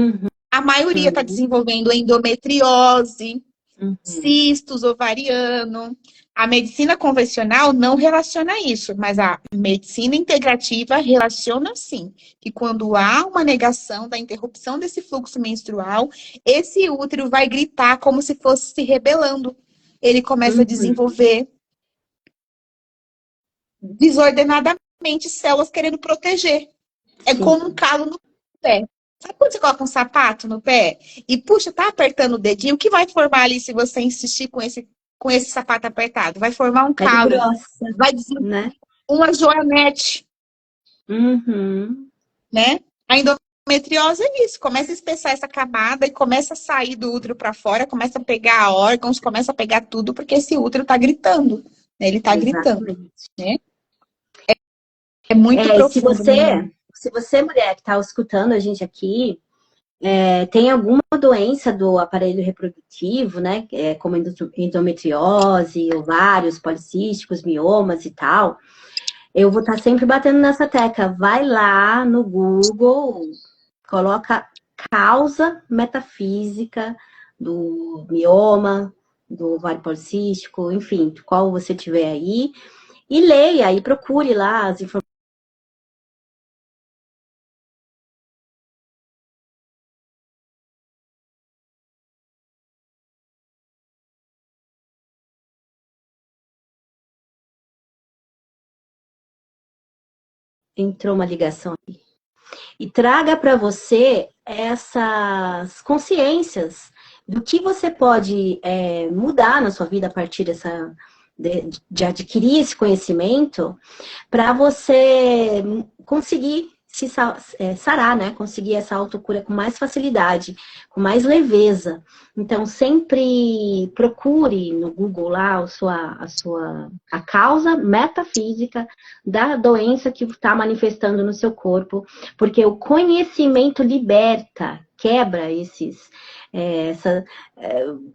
B: A maioria tá desenvolvendo endometriose, cistos ovariano. A medicina convencional não relaciona isso, mas a medicina integrativa relaciona sim. Que quando há uma negação da interrupção desse fluxo menstrual, esse útero vai gritar como se fosse se rebelando. Ele começa a desenvolver desordenadamente células querendo proteger. É como um calo no pé. Sabe quando você coloca um sapato no pé e puxa, tá apertando o dedinho? O que vai formar ali se você insistir com esse sapato apertado? Vai formar um
A: Pele
B: calo.
A: grossa,
B: Vai desenvolver
A: né?
B: uma joanete,
A: Uhum.
B: né? A endometriose é isso. Começa a espessar essa camada e começa a sair do útero para fora, começa a pegar órgãos, começa a pegar tudo, porque esse útero tá gritando, né? Ele tá gritando,
A: Exatamente.
B: né? É muito
A: É, e se
B: profundo, menina.
A: você, mulher, que está escutando a gente aqui, tem alguma doença do aparelho reprodutivo, né? Como endometriose, ovários policísticos, miomas e tal, eu vou estar sempre batendo nessa tecla. Vai lá no Google, coloca causa metafísica do mioma, do ovário policístico, enfim, qual você tiver aí, e leia e procure lá as informações. Entrou uma ligação aqui. E traga para você essas consciências do que você pode mudar na sua vida a partir de adquirir esse conhecimento para você conseguir se sarar, né? Conseguir essa autocura com mais facilidade, com mais leveza. Então, sempre procure no Google lá a causa metafísica da doença que está manifestando no seu corpo, porque o conhecimento liberta, quebra essas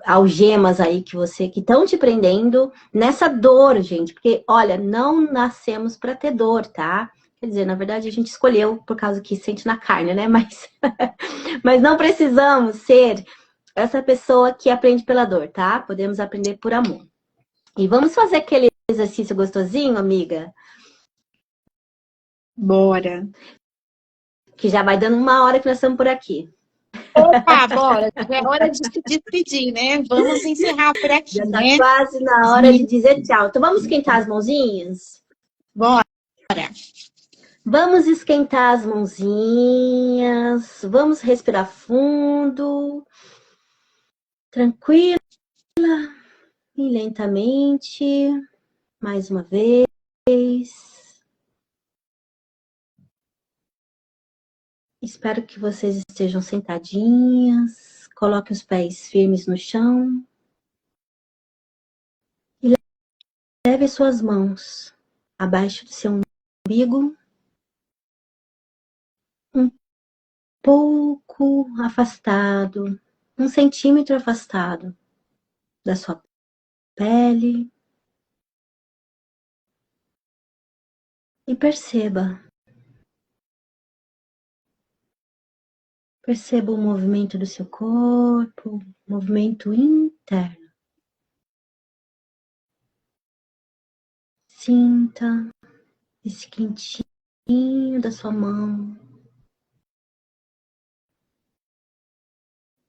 A: algemas aí que estão te prendendo nessa dor, gente. Porque, olha, não nascemos para ter dor, tá? Quer dizer, na verdade, a gente escolheu por causa que sente na carne, né? Mas não precisamos ser essa pessoa que aprende pela dor, tá? Podemos aprender por amor. E vamos fazer aquele exercício gostosinho, amiga?
B: Bora.
A: Que já vai dando 1 hora que nós estamos por aqui.
B: Opa, bora. Já é hora de se despedir, né? Vamos encerrar por aqui,
A: Já está
B: né?
A: quase na hora de dizer tchau. Então vamos esquentar as mãozinhas?
B: Bora.
A: Vamos esquentar as mãozinhas. Vamos respirar fundo. tranquila e lentamente, mais uma vez. Espero que vocês estejam sentadinhas, coloquem os pés firmes no chão e leve suas mãos abaixo do seu umbigo, um pouco afastado, 1 centímetro afastado da sua pele, e perceba o movimento do seu corpo, movimento interno. Sinta esse quentinho da sua mão,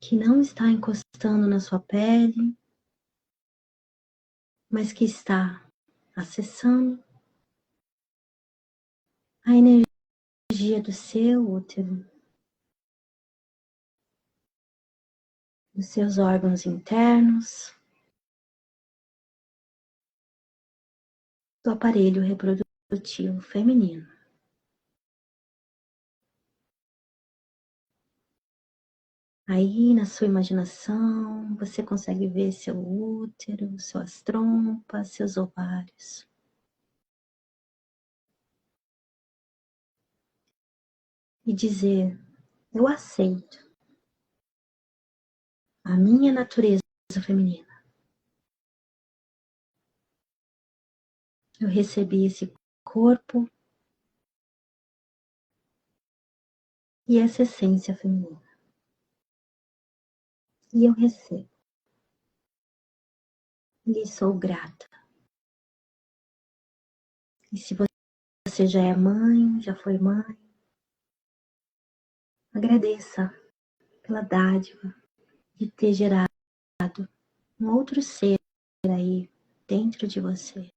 A: que não está encostando na sua pele, mas que está acessando a energia do seu útero, dos seus órgãos internos, do aparelho reprodutivo feminino. Aí, na sua imaginação, você consegue ver seu útero, suas trompas, seus ovários. E dizer: eu aceito a minha natureza feminina. Eu recebi esse corpo e essa essência feminina. E eu recebo. E sou grata. E se você já é mãe, já foi mãe, agradeça pela dádiva de ter gerado um outro ser aí dentro de você.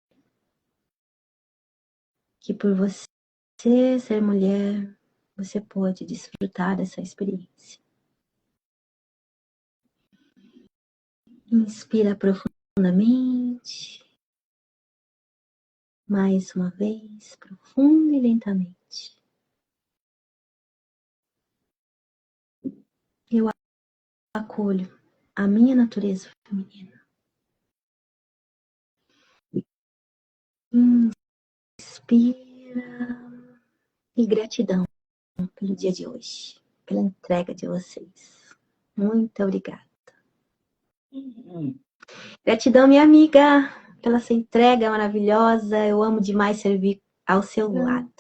A: Que por você ser mulher, você pode desfrutar dessa experiência. Inspira profundamente. Mais uma vez, profundo e lentamente. Eu acolho a minha natureza feminina. Inspira. E gratidão pelo dia de hoje, pela entrega de vocês. Muito obrigada. Gratidão, minha amiga, pela sua entrega maravilhosa. Eu amo demais servir ao seu lado.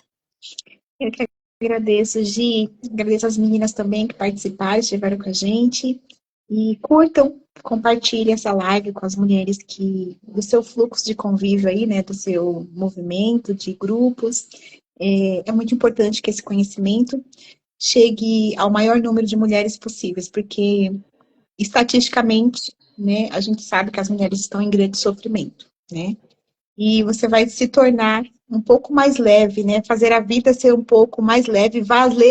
B: Eu que agradeço, Gi. Agradeço as meninas também que participaram, estiveram com a gente. E curtam, compartilhem essa live com as mulheres que do seu fluxo de convívio aí, né, do seu movimento de grupos. É muito importante que esse conhecimento chegue ao maior número de mulheres possíveis, porque estatisticamente, né, a gente sabe que as mulheres estão em grande sofrimento, né? E você vai se tornar um pouco mais leve, né? Fazer a vida ser um pouco mais leve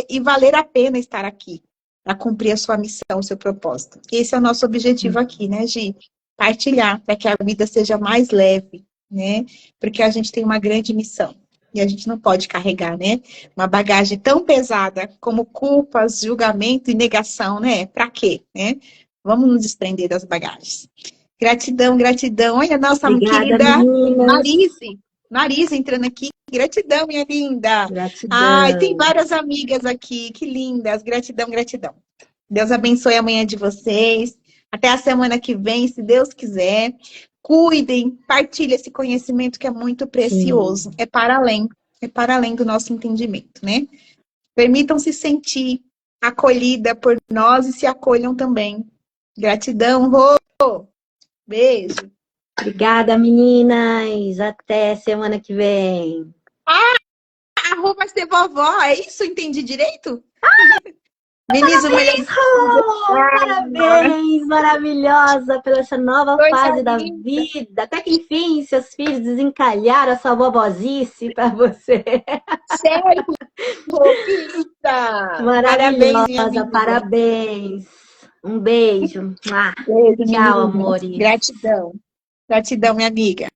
B: e valer a pena estar aqui para cumprir a sua missão, o seu propósito. Esse é o nosso objetivo aqui, né, Gi? Partilhar para que a vida seja mais leve, né? Porque a gente tem uma grande missão. E a gente não pode carregar, né? Uma bagagem tão pesada como culpas, julgamento e negação, né? Para quê, né? Vamos nos desprender das bagagens. Gratidão, gratidão. Olha a nossa querida Marise entrando aqui. Gratidão, minha linda.
A: Gratidão.
B: Ai, tem várias amigas aqui. Que lindas. Gratidão, gratidão. Deus abençoe a manhã de vocês. Até a semana que vem, se Deus quiser. Cuidem, partilhem esse conhecimento que é muito precioso. Sim. É para além do nosso entendimento, né? Permitam-se sentir acolhida por nós e se acolham também. Gratidão, Rô. Beijo.
A: Obrigada, meninas. Até semana que vem.
B: A Rô vai ser vovó, é isso? Entendi direito?
A: Parabéns, Rô! Parabéns, maravilhosa, pela essa nova fase da vida. Até que enfim, seus filhos desencalharam essa vovozice para você.
B: Sério? Rô, que linda!
A: Maravilhosa, parabéns. Um beijo.
B: Beijo, minha
A: Tchau,
B: amiga.
A: amores.
B: Gratidão. Gratidão, minha amiga.